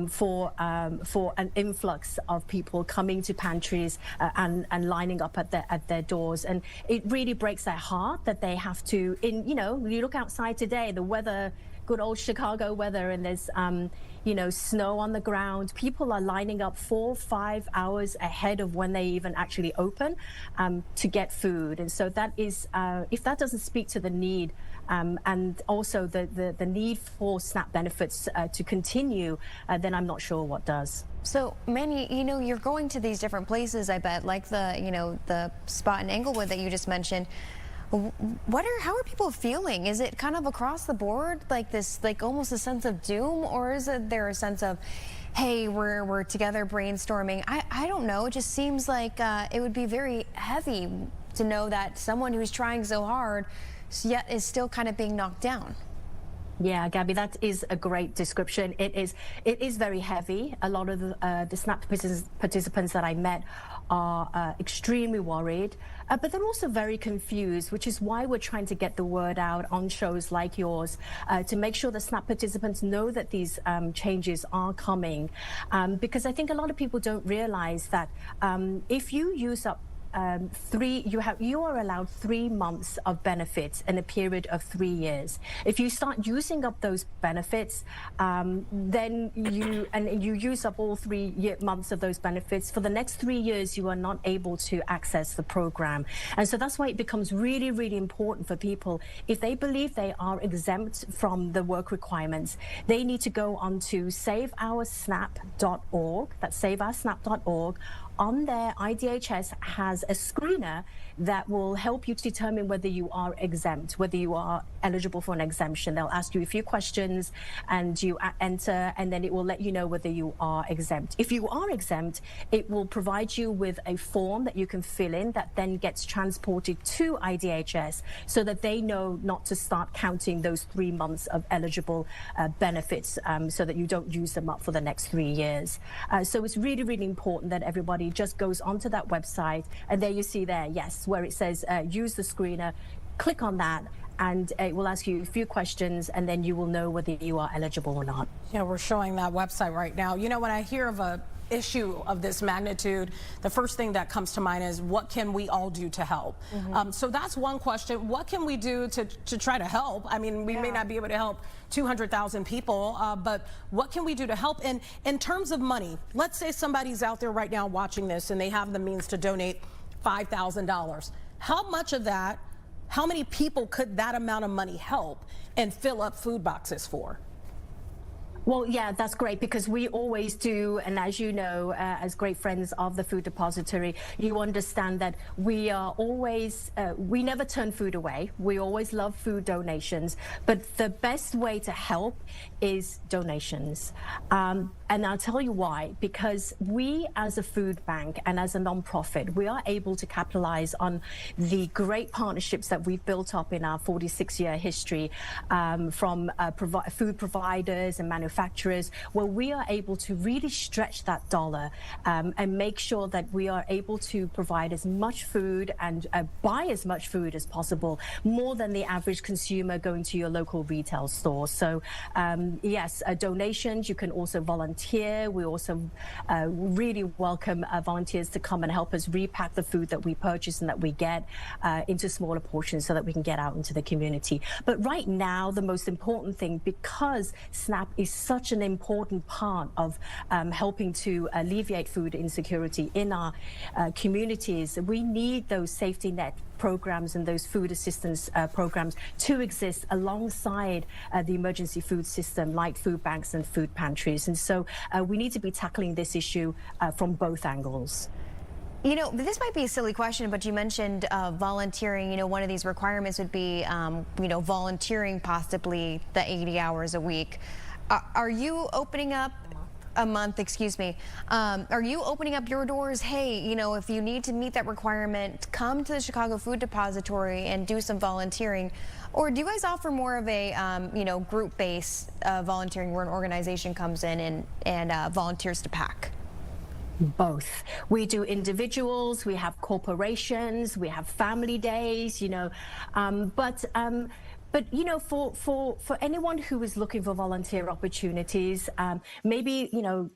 for an influx of people coming to pantries and lining up at their doors. And it really breaks their heart that they have to, you know, you look outside today, the weather, good old Chicago weather, and there's you know, snow on the ground. People are lining up 4 or 5 hours ahead of when they even actually open to get food. And so that is, if that doesn't speak to the need and also the need for SNAP benefits to continue, then I'm not sure what does. So Manny, you know, you're going to these different places, I bet, like the, you know, the spot in Englewood that you just mentioned. How are people feeling? Is it kind of across the board, like this, like almost a sense of doom, or is there a sense of, hey, we're together brainstorming? I don't know. It just seems like it would be very heavy to know that someone who's trying so hard yet is still kind of being knocked down. Yeah, Gabby, that is a great description. It is very heavy. A lot of the SNAP participants that I met are extremely worried, but they're also very confused, which is why we're trying to get the word out on shows like yours to make sure the SNAP participants know that these changes are coming. Because I think a lot of people don't realize that if you use up you are allowed 3 months of benefits in a period of 3 years. If you start using up those benefits, then you use up all 3 months of those benefits. For the next 3 years, you are not able to access the program. And so that's why it becomes really, really important for people. If they believe they are exempt from the work requirements, they need to go on to saveoursnap.org. That's saveoursnap.org. On there, IDHS has a screener that will help you to determine whether you are exempt, whether you are eligible for an exemption. They'll ask you a few questions and you enter, and then it will let you know whether you are exempt. If you are exempt, it will provide you with a form that you can fill in that then gets transported to IDHS so that they know not to start counting those 3 months of eligible benefits so that you don't use them up for the next 3 years. So it's really, really important that everybody just goes onto that website, and there you see there, yes, where it says use the screener, click on that, and it will ask you a few questions, and then you will know whether you are eligible or not. Yeah, we're showing that website right now. You know, when I hear of a issue of this magnitude, the first thing that comes to mind is, what can we all do to help? So that's one question. What can we do to try to help? I mean, we may not be able to help 200,000 people, but what can we do to help? And in terms of money, let's say somebody's out there right now watching this and they have the means to donate $5,000. How much of that, how many people could that amount of money help and fill up food boxes for? Well, yeah, that's great, because we always do, and as you know, as great friends of the Food Depository, you understand that we are always, we never turn food away. We always love food donations, but the best way to help is donations. And I'll tell you why, because we as a food bank and as a nonprofit, we are able to capitalize on the great partnerships that we've built up in our 46-year history from food providers and manufacturers, where we are able to really stretch that dollar and make sure that we are able to provide as much food and buy as much food as possible, more than the average consumer going to your local retail store. So yes, donations. You can also volunteer. We also really welcome volunteers to come and help us repack the food that we purchase and that we get into smaller portions so that we can get out into the community. But right now, the most important thing, because SNAP is such an important part of helping to alleviate food insecurity in our communities, we need those safety net programs and those food assistance programs to exist alongside the emergency food system, like food banks and food pantries. And so we need to be tackling this issue from both angles. You know, this might be a silly question, but you mentioned volunteering. You know, one of these requirements would be, you know, volunteering possibly the 80 hours a week. Are you opening up a month, excuse me. Are you opening up your doors? Hey, you know, if you need to meet that requirement, come to the Chicago Food Depository and do some volunteering. Or do you guys offer more of a, you know, group-based volunteering where an organization comes in and volunteers to pack? Both. We do individuals, we have corporations, we have family days, you know, but you know, for anyone who is looking for volunteer opportunities, maybe you know,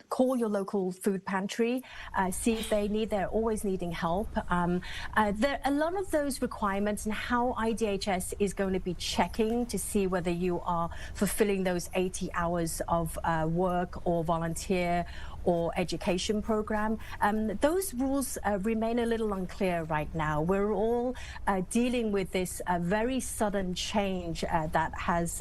call your local food pantry, see if they need. They're always needing help. There are a lot of those requirements and how IDHS is going to be checking to see whether you are fulfilling those 80 hours of work or volunteer or education program. Those rules remain a little unclear right now. We're all dealing with this very sudden change that has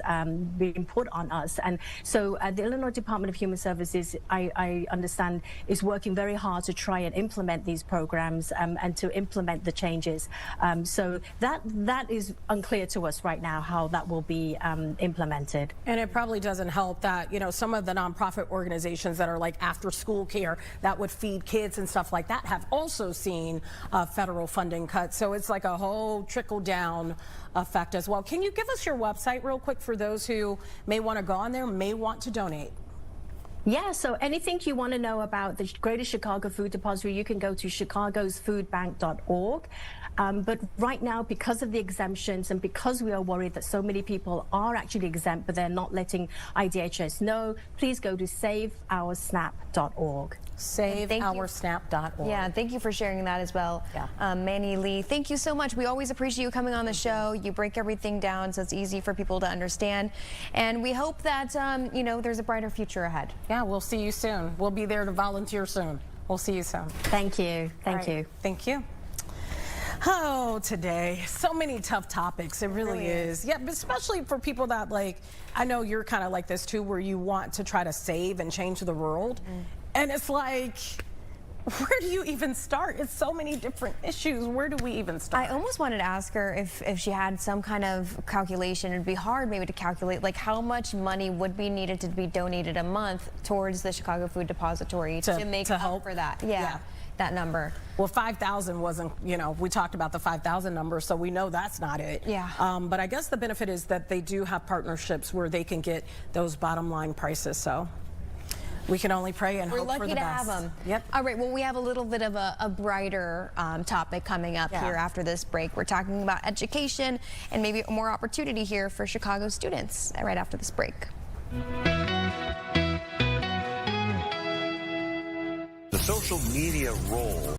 been put on us. And so the Illinois Department of Human Services, I understand, is working very hard to try and implement these programs and to implement the changes. So that is unclear to us right now, how that will be implemented. And it probably doesn't help that, you know, some of the nonprofit organizations that are like after school care that would feed kids and stuff like that have also seen federal funding cuts. So it's like a whole trickle down effect as well. Can you give us your website real quick for those who may want to go on there, may want to donate? Yeah, so anything you want to know about the Greater Chicago Food Depository, you can go to chicagosfoodbank.org. But right now, because of the exemptions and because we are worried that so many people are actually exempt, but they're not letting IDHS know, please go to saveoursnap.org. SaveOurSnap.org. Yeah, thank you for sharing that as well. Yeah. Manny Lee, thank you so much. We always appreciate you coming on the show. You break everything down so it's easy for people to understand. And we hope that, you know, there's a brighter future ahead. Yeah, we'll see you soon. We'll be there to volunteer soon. We'll see you soon. Thank you. Thank you. Thank you. Oh, today, so many tough topics. It really is. Yeah, but especially for people that, like, I know you're kind of like this too, where you want to try to save and change the world. And it's like, where do you even start? It's so many different issues. Where do we even start? I almost wanted to ask her if she had some kind of calculation. It'd be hard maybe to calculate, like, how much money would be needed to be donated a month towards the Chicago Food Depository to make up for that. Yeah. That number. Well, 5,000 wasn't, you know, we talked about the 5,000 number, so we know that's not it. Yeah. But I guess the benefit is that they do have partnerships where they can get those bottom line prices. So We can only pray and We're hope for lucky the to best. have them. Yep. All right, well, we have a little bit of a brighter topic coming up here after this break. We're talking about education and maybe more opportunity here for Chicago students right after this break. The social media role.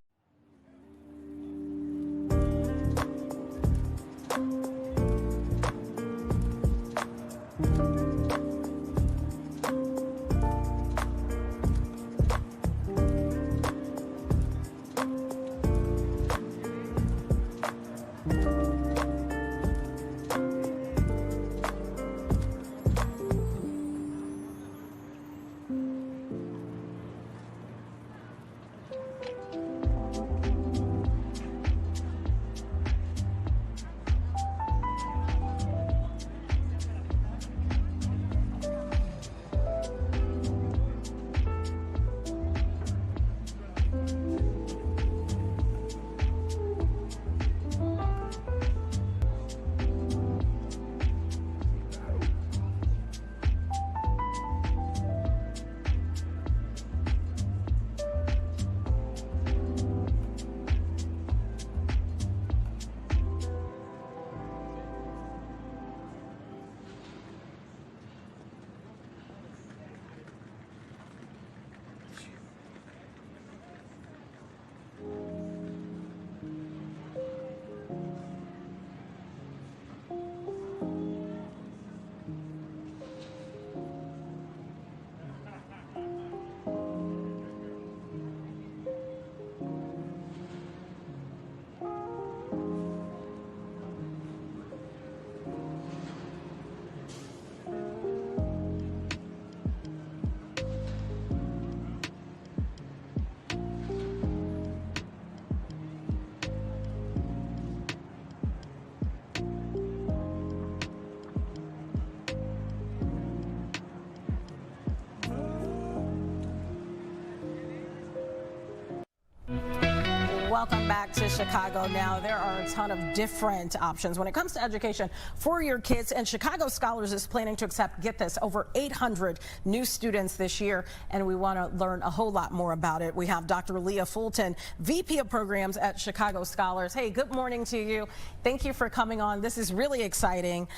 Welcome back to Chicago Now. There are a ton of different options when it comes to education for your kids, and Chicago Scholars is planning to accept, get this, over 800 new students this year, and we want to learn a whole lot more about it. We have Dr. Leah Fulton, VP of Programs at Chicago Scholars. Hey, good morning to you. Thank you for coming on. This is really exciting.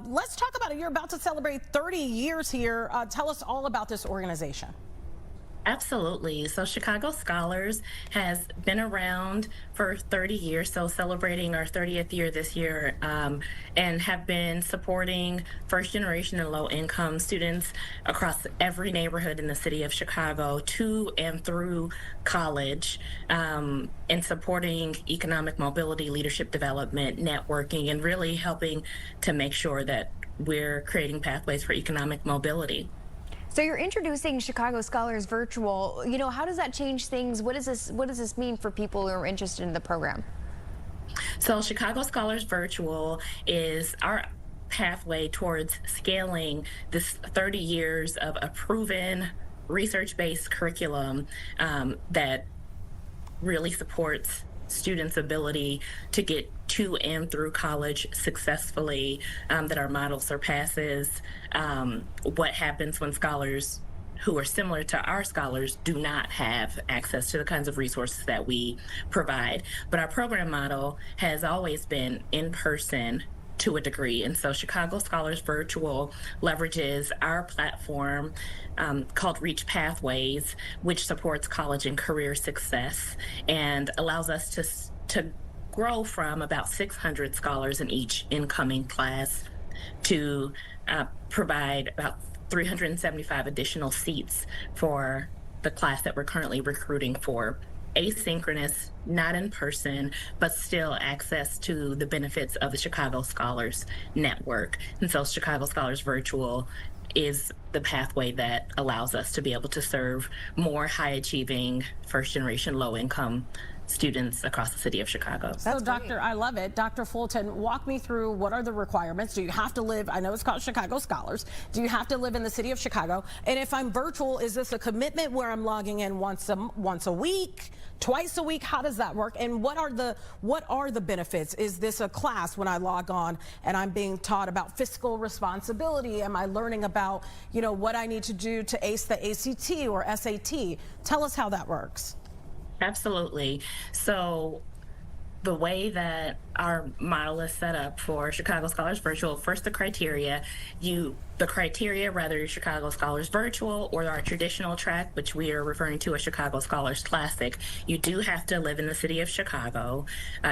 Let's talk about it. You're about to celebrate 30 years here. Tell us all about this organization. Absolutely. So Chicago Scholars has been around for 30 years, so celebrating our 30th year this year, and have been supporting first generation and low income students across every neighborhood in the city of Chicago to and through college, and supporting economic mobility, leadership development, networking, and really helping to make sure that we're creating pathways for economic mobility. So you're introducing Chicago Scholars Virtual. You know, how does that change things? What does this mean for people who are interested in the program? So Chicago Scholars Virtual is our pathway towards scaling this 30 years of a proven research-based curriculum that really supports students' ability to get to and through college successfully, that our model surpasses what happens when scholars who are similar to our scholars do not have access to the kinds of resources that we provide. But our program model has always been in person to a degree. And so Chicago Scholars Virtual leverages our platform called Reach Pathways, which supports college and career success and allows us to grow from about 600 scholars in each incoming class to provide about 375 additional seats for the class that we're currently recruiting for. Asynchronous, not in person, but still access to the benefits of the Chicago Scholars Network. And so Chicago Scholars Virtual is the pathway that allows us to be able to serve more high-achieving, first-generation, low-income students across the city of Chicago. So, Doctor, I love it. Dr. Fulton, walk me through what are the requirements. Do you have to live, I know it's called Chicago Scholars, do you have to live in the city of Chicago? And if I'm virtual, is this a commitment where I'm logging in once a week, twice a week? How does that work? And what are the benefits? Is this a class when I log on and I'm being taught about fiscal responsibility? Am I learning about, what I need to do to ace the ACT or SAT. Tell us how that works. Absolutely. So the way that our model is set up for Chicago Scholars Virtual, first the criteria, whether you're Chicago Scholars Virtual or our traditional track, which we are referring to as Chicago Scholars Classic, you do have to live in the city of Chicago.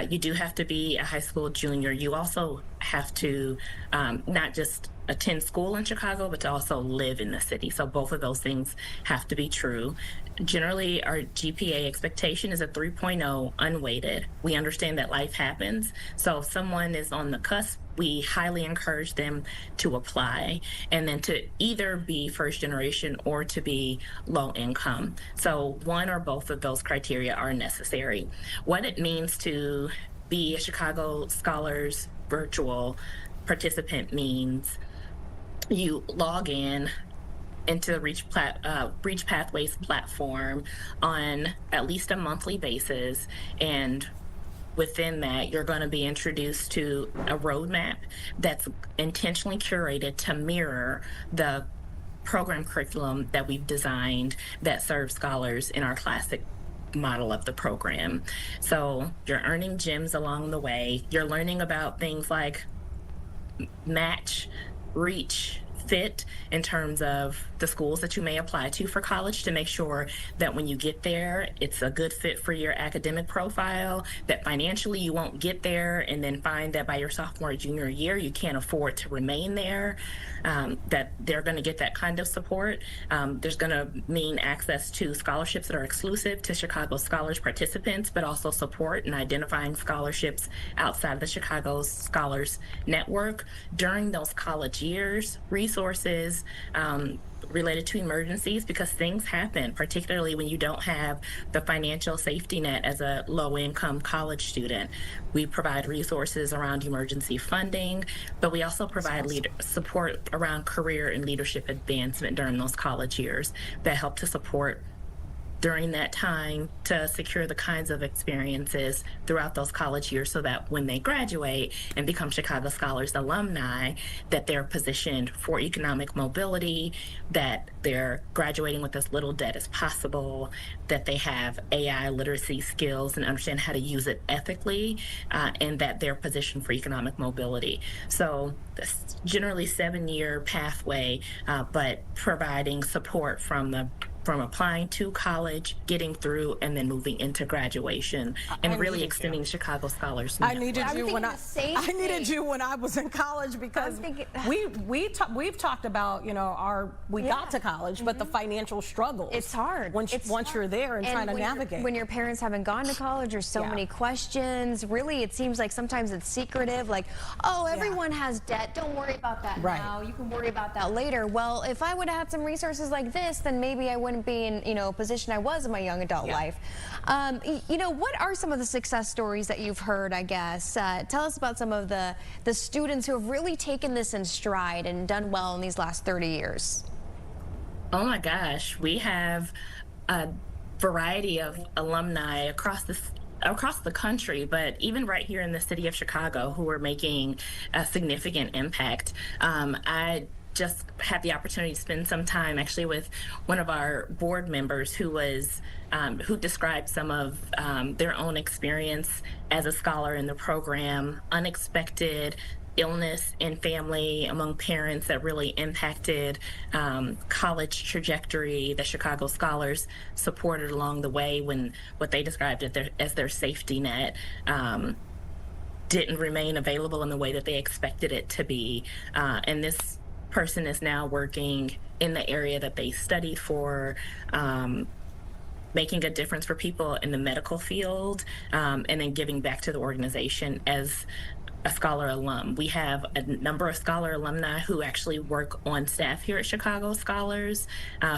You do have to be a high school junior. You also have to not just attend school in Chicago, but to also live in the city. So both of those things have to be true. Generally, our GPA expectation is a 3.0 unweighted. We understand that life happens. So if someone is on the cusp, we highly encourage them to apply, and then to either be first generation or to be low income. So one or both of those criteria are necessary. What it means to be a Chicago Scholars Virtual participant means you log in into the Reach Pathways platform on at least a monthly basis, and within that, you're going to be introduced to a roadmap that's intentionally curated to mirror the program curriculum that we've designed that serves scholars in our classic model of the program. So you're earning gems along the way. You're learning about things like match, reach, fit in terms of the schools that you may apply to for college, to make sure that when you get there, it's a good fit for your academic profile, that financially you won't get there and then find that by your sophomore or junior year, you can't afford to remain there, that they're going to get that kind of support. There's going to mean access to scholarships that are exclusive to Chicago Scholars participants, but also support in identifying scholarships outside of the Chicago Scholars Network during those college years, resources related to emergencies, because things happen, particularly when you don't have the financial safety net as a low-income college student. We provide resources around emergency funding, but we also provide support around career and leadership advancement during those college years that help to support during that time to secure the kinds of experiences throughout those college years, so that when they graduate and become Chicago Scholars alumni, that they're positioned for economic mobility, that they're graduating with as little debt as possible, that they have AI literacy skills and understand how to use it ethically, and that they're positioned for economic mobility. So that's generally 7-year pathway, but providing support from applying to college, getting through, and then moving into graduation, and really extending Chicago Scholars Network. I needed you when I was in college, because we've talked about, we got to college, but the financial struggles. It's hard. Once you're there and trying to navigate. When your parents haven't gone to college, there's so many questions. Really, it seems like sometimes it's secretive, like, oh, everyone has debt. Don't worry about that now. You can worry about that later. Well, if I would have had some resources like this, then maybe I wouldn't be in a position I was in my young adult life. What are some of the success stories that you've heard, I guess? Tell us about some of the students who have really taken this in stride and done well in these last 30 years. Oh my gosh, we have a variety of alumni across the country, but even right here in the city of Chicago, who are making a significant impact. I just had the opportunity to spend some time actually with one of our board members who described some of their own experience as a scholar in the program, unexpected illness in family among parents that really impacted college trajectory that Chicago Scholars supported along the way, when what they described as their safety net didn't remain available in the way that they expected it to be. And this person is now working in the area that they studied for, making a difference for people in the medical field, and then giving back to the organization as a Scholar alum. We have a number of Scholar alumni who actually work on staff here at Chicago Scholars,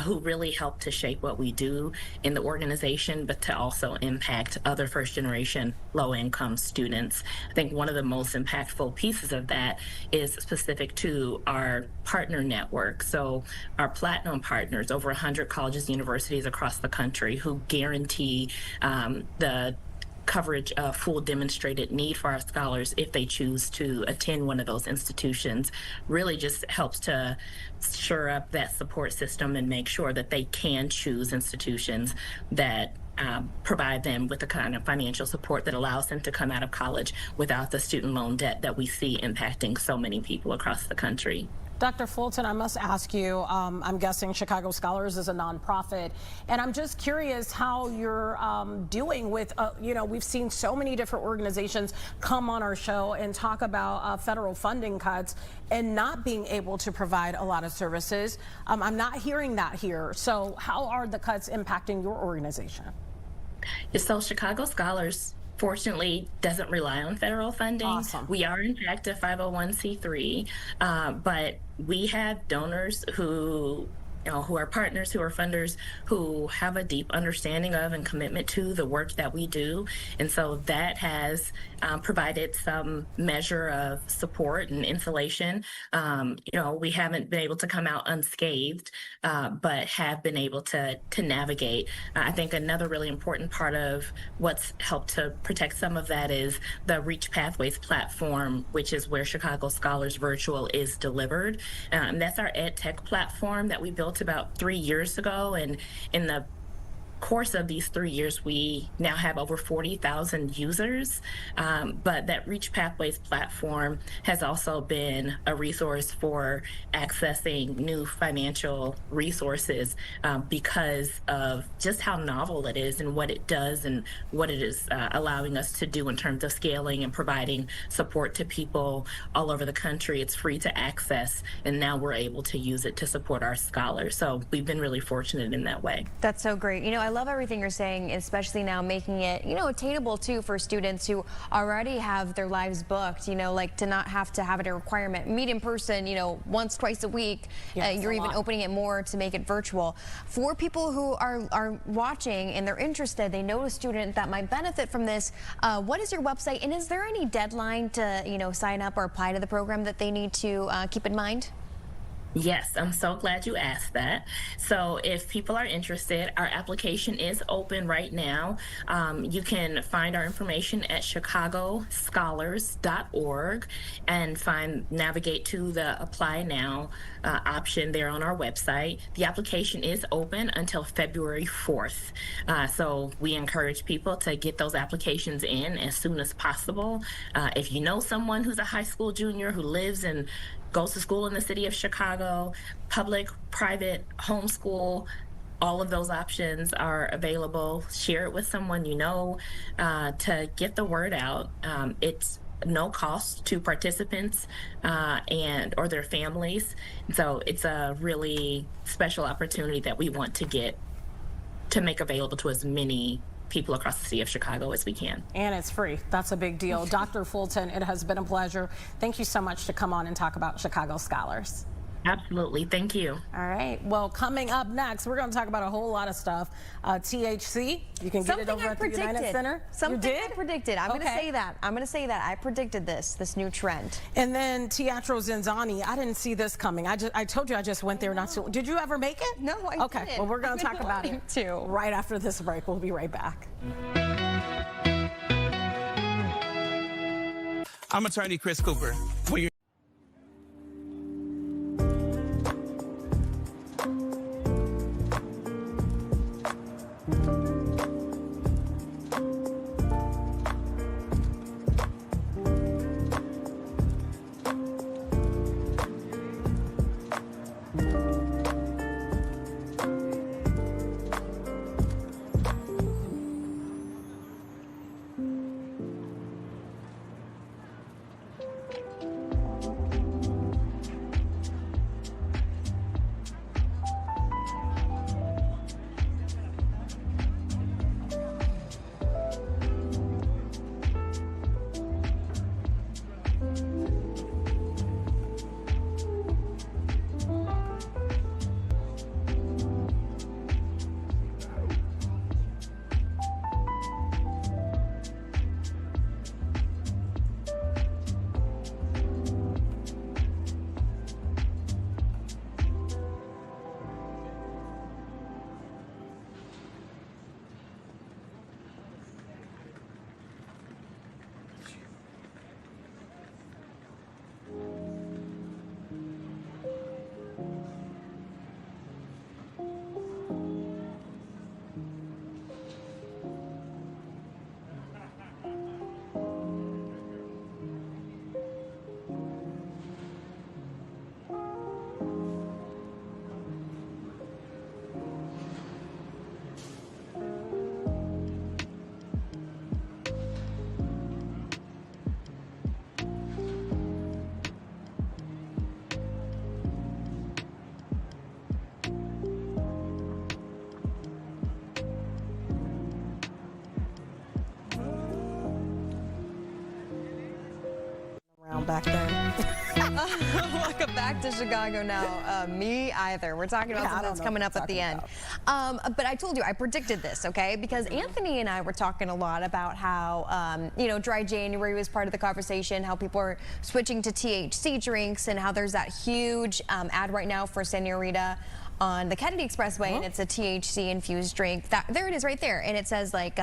who really help to shape what we do in the organization, but to also impact other first-generation low-income students. I think one of the most impactful pieces of that is specific to our partner network. So our platinum partners, over 100 colleges and universities across the country, who guarantee the coverage of full demonstrated need for our scholars if they choose to attend one of those institutions. Really just helps to shore up that support system and make sure that they can choose institutions that provide them with the kind of financial support that allows them to come out of college without the student loan debt that we see impacting so many people across the country. Dr. Fulton, I must ask you, I'm guessing Chicago Scholars is a nonprofit, and I'm just curious how you're doing with, we've seen so many different organizations come on our show and talk about federal funding cuts and not being able to provide a lot of services. I'm not hearing that here. So how are the cuts impacting your organization? So Chicago Scholars fortunately doesn't rely on federal funding. Awesome. We are in fact a 501c3, but we have donors who are partners, who are funders, who have a deep understanding of and commitment to the work that we do. And so that has provided some measure of support and insulation. We haven't been able to come out unscathed, but have been able to navigate. I think another really important part of what's helped to protect some of that is the Reach Pathways platform, which is where Chicago Scholars Virtual is delivered. That's our ed tech platform that we built about 3 years ago, and in the course of these 3 years, we now have over 40,000 users. But that Reach Pathways platform has also been a resource for accessing new financial resources because of just how novel it is and what it does and what it is allowing us to do in terms of scaling and providing support to people all over the country. It's free to access, and now we're able to use it to support our scholars. So we've been really fortunate in that way. That's so great. I love everything you're saying, especially now making it, attainable too for students who already have their lives booked, like to not have to have it a requirement. Meet in person, once, twice a week. You're even opening it more to make it virtual. For people who are watching and they're interested, they know a student that might benefit from this, what is your website, and is there any deadline to, sign up or apply to the program that they need to keep in mind? Yes, I'm so glad you asked that. So if people are interested, our application is open right now. You can find our information at chicagoscholars.org and navigate to the Apply Now option there on our website. The application is open until February 4th. So we encourage people to get those applications in as soon as possible. If you know someone who's a high school junior who lives and goes to school in the city of Chicago, public, private, homeschool, all of those options are available. Share it with someone you know to get the word out. It's no cost to participants or their families. So it's a really special opportunity that we want to make available to as many people across the city of Chicago as we can. And it's free. That's a big deal. Dr. Fulton, it has been a pleasure. Thank you so much to come on and talk about Chicago Scholars. Absolutely. Thank you. All right. Well, coming up next, we're going to talk about a whole lot of stuff. THC, you can get it over at the United Center. Something I predicted. I'm going to say that. I predicted this new trend. And then Teatro ZinZanni, I didn't see this coming. I told you I just went there not so. Did you ever make it? No, I Okay. didn't. Well, we're going to talk about it too. Right after this break. We'll be right back. I'm attorney Chris Cooper. around back then. Welcome back to Chicago Now. Me either. We're talking about something that's coming up at the end. But I told you, I predicted this, okay? Because Anthony and I were talking a lot about how, you know, dry January was part of the conversation, how people are switching to THC drinks, and how there's that huge ad right now for Senorita on the Kennedy Expressway, and it's a THC infused drink. There it is right there, and it says like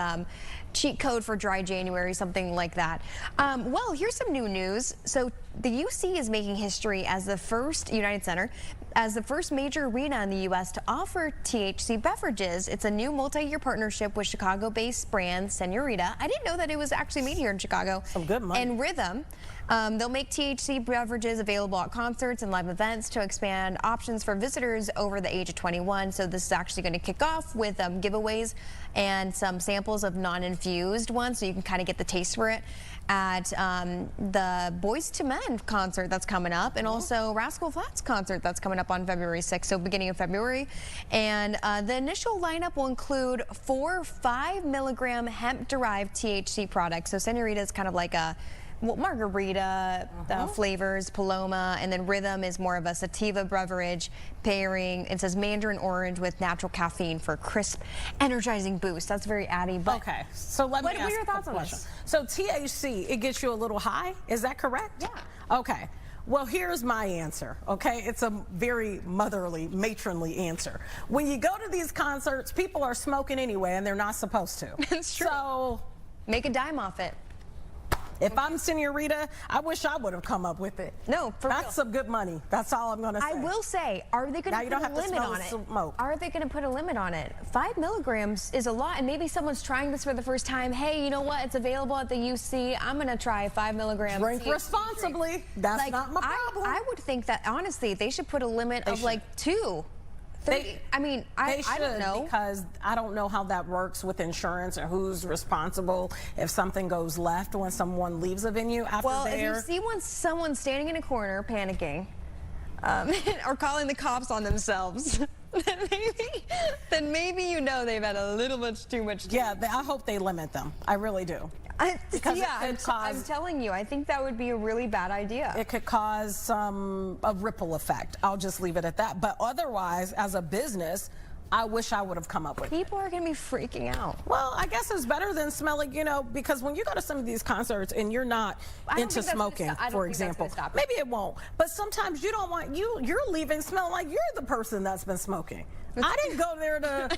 cheat code for dry January, something like that. Well, here's some new news. So the UC is making history as the first United Center, as the first major arena in the U.S. to offer THC beverages. It's a new multi-year partnership with Chicago-based brand Senorita. I didn't know that it was actually made here in Chicago. Some good money. And Rhythm. They'll make THC beverages available at concerts and live events to expand options for visitors over the age of 21. So this is actually going to kick off with giveaways and some samples of non-infused ones, so you can kind of get the taste for it at the Boys to Men concert that's coming up, and also Rascal Flatts concert that's coming up on February 6th, so beginning of February. And the initial lineup will include 4 5-milligram hemp-derived THC products. So Senorita is kind of like a margarita flavors, Paloma, and then Rhythm is more of a sativa beverage pairing. It says mandarin orange with natural caffeine for crisp, energizing boost. That's very addy. But okay, so let me ask what are your thoughts on question. this? So THC, it gets you a little high. Is that correct? Yeah. Okay. Well, here's my answer, okay? It's a very motherly, matronly answer. When you go to these concerts, people are smoking anyway, and they're not supposed to. It's true. So make a dime off it. If I'm Senorita, I wish I would have come up with it. No, for real. That's some good money. That's all I'm going to say. I will say, are they going to put a limit on it? Smoke. Are they going to put a limit on it? 5 milligrams is a lot, and maybe someone's trying this for the first time. Hey, you know what? It's available at the UC. I'm going to try 5 milligrams. Drink responsibly. Drink. That's like, not my problem. I would think that, honestly, they should put a limit of like 2. I mean, I don't know. Because I don't know how that works with insurance or who's responsible if something goes left when someone leaves a venue after if you see someone standing in a corner panicking or calling the cops on themselves, then maybe you know they've had a little much too much time. Yeah, I hope they limit them. I really do. Because I'm telling you, I think that would be a really bad idea. It could cause a ripple effect. I'll just leave it at that. But otherwise, as a business, I wish I would have come up with it. People are going to be freaking out. Well, I guess it's better than smelling, you know, because when you go to some of these concerts and you're not into smoking, for example, maybe it won't. But sometimes you don't want, you're leaving smelling like you're the person that's been smoking. I didn't go there to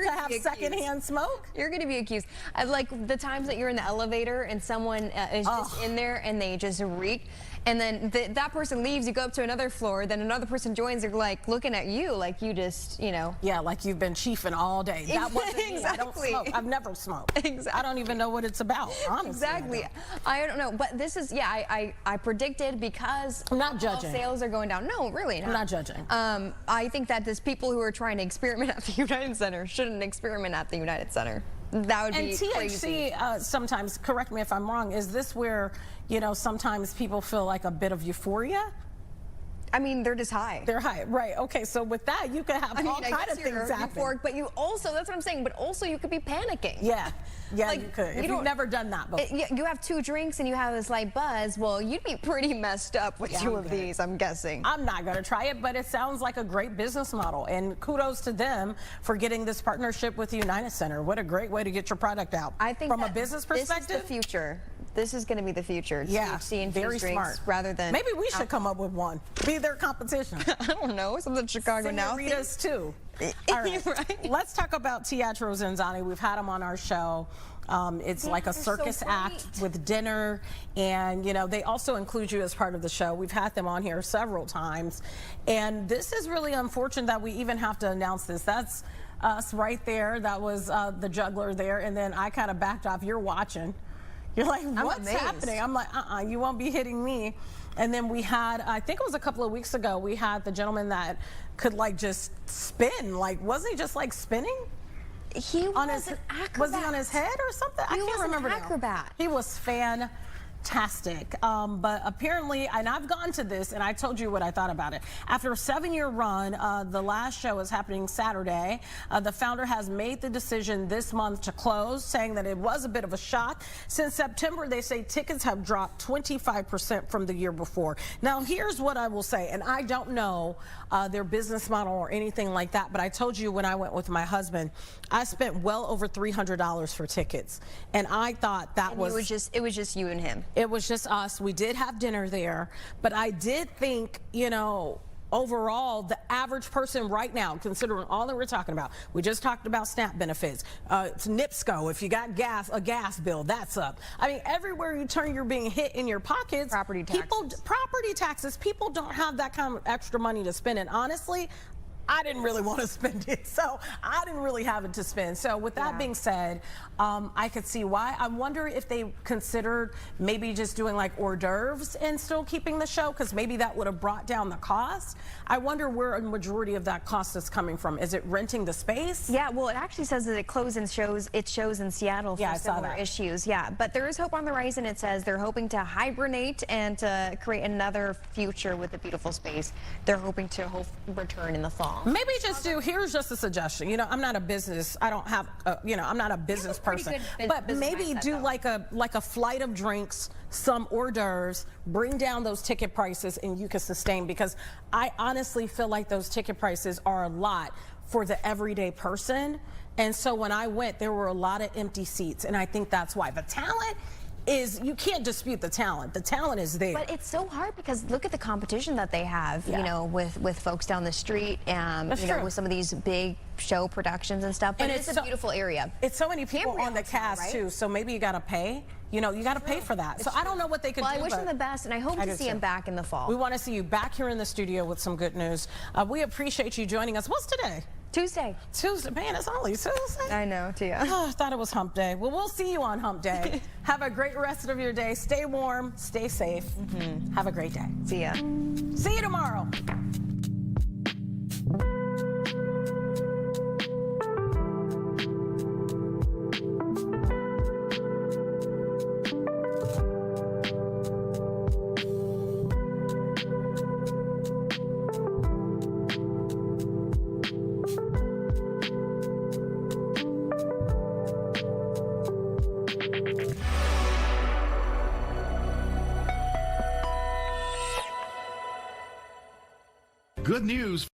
have secondhand smoke. You're going to be accused. Like the times that you're in the elevator and someone is just in there and they just reek. And then that person leaves, you go up to another floor, then another person joins, they're like looking at you like you just, you know. Yeah, like you've been chiefing all day. That wasn't me. Exactly. I don't smoke. I've never smoked. Exactly. I don't even know what it's about, honestly. Exactly. I don't know. But this is, I predicted because I'm not judging. Sales are going down. No, really not. I'm not judging. I think that there's people who are trying to experiment at the United Center shouldn't experiment at the United Center. That would be crazy. THC, sometimes, correct me if I'm wrong, is this where, you know, sometimes people feel like a bit of euphoria? I mean, they're just high. They're high, right. Okay, so with that, you could have all kinds of things happen. Euphoric, but you also, that's what I'm saying, but also you could be panicking. Yeah, like, you could. If you've never done that before. You have 2 drinks and you have a slight buzz, well, you'd be pretty messed up with 2 of these, I'm guessing. I'm not going to try it, but it sounds like a great business model, and kudos to them for getting this partnership with the United Center. What a great way to get your product out. I think from a business perspective, this is the future. This is going to be the future. Yeah, very smart. Rather than maybe we should come up with one. Be their competition. I don't know. Something Chicago Now. Senoritas too. All right. Right. Let's talk about Teatro ZinZanni. We've had them on our show. It's like a circus act with dinner, and you know they also include you as part of the show. We've had them on here several times, and this is really unfortunate that we even have to announce this. That's us right there. That was the juggler there, and then I kind of backed off. You're watching. You're like, what's happening? I'm like, you won't be hitting me. And then we had, I think it was a couple of weeks ago, we had the gentleman that could like just spin. Like, wasn't he just like spinning? He was an acrobat. Was he on his head or something? I can't remember now. Acrobat. He was fantastic. fantastic. But apparently, and I've gone to this, and I told you what I thought about it. After a 7-year run, the last show is happening Saturday. The founder has made the decision this month to close, saying that it was a bit of a shock. Since September, they say tickets have dropped 25% from the year before. Now, here's what I will say, and I don't know their business model or anything like that, but I told you when I went with my husband, I spent well over $300 for tickets, and I thought that it was just you and him. It was just us. We did have dinner there, but I did think, you know, overall, the average person right now, considering all that we're talking about, we just talked about SNAP benefits. It's NIPSCO. If you got a gas bill, that's up. I mean, everywhere you turn, you're being hit in your pockets. Property taxes. People don't have that kind of extra money to spend, and honestly, I didn't really want to spend it, so I didn't really have it to spend. So with that being said, I could see why. I wonder if they considered maybe just doing like hors d'oeuvres and still keeping the show, because maybe that would have brought down the cost. I wonder where a majority of that cost is coming from. Is it renting the space? Yeah, well, it actually says that it closed and it shows in Seattle for similar issues. Yeah, but there is hope on the horizon. It says they're hoping to hibernate and to create another future with the beautiful space. They're hoping to return in the fall. Maybe just here's just a suggestion. You know, I'm not a business, I don't have, you know, I'm not a business person. But maybe do like a flight of drinks, some hors d'oeuvres, bring down those ticket prices, and you can sustain, because I honestly feel like those ticket prices are a lot for the everyday person. And so when I went, there were a lot of empty seats, and I think that's why. The talent is, you can't dispute the talent. The talent is there. But it's so hard because look at the competition that they have, you know, with folks down the street, you know, with some of these big show productions and stuff. But And it's a beautiful area. It's so many people on the cast too, so maybe you got to pay. You know, you got to pay for that. So I don't know what they could do. Well, I wish them the best, and I hope to see them back in the fall. We want to see you back here in the studio with some good news. We appreciate you joining us. What's today? Tuesday. Tuesday. Man, it's only Tuesday. I know, too. Oh, I thought it was hump day. Well, we'll see you on hump day. Have a great rest of your day. Stay warm. Stay safe. Have a great day. See ya. See you tomorrow. Good news.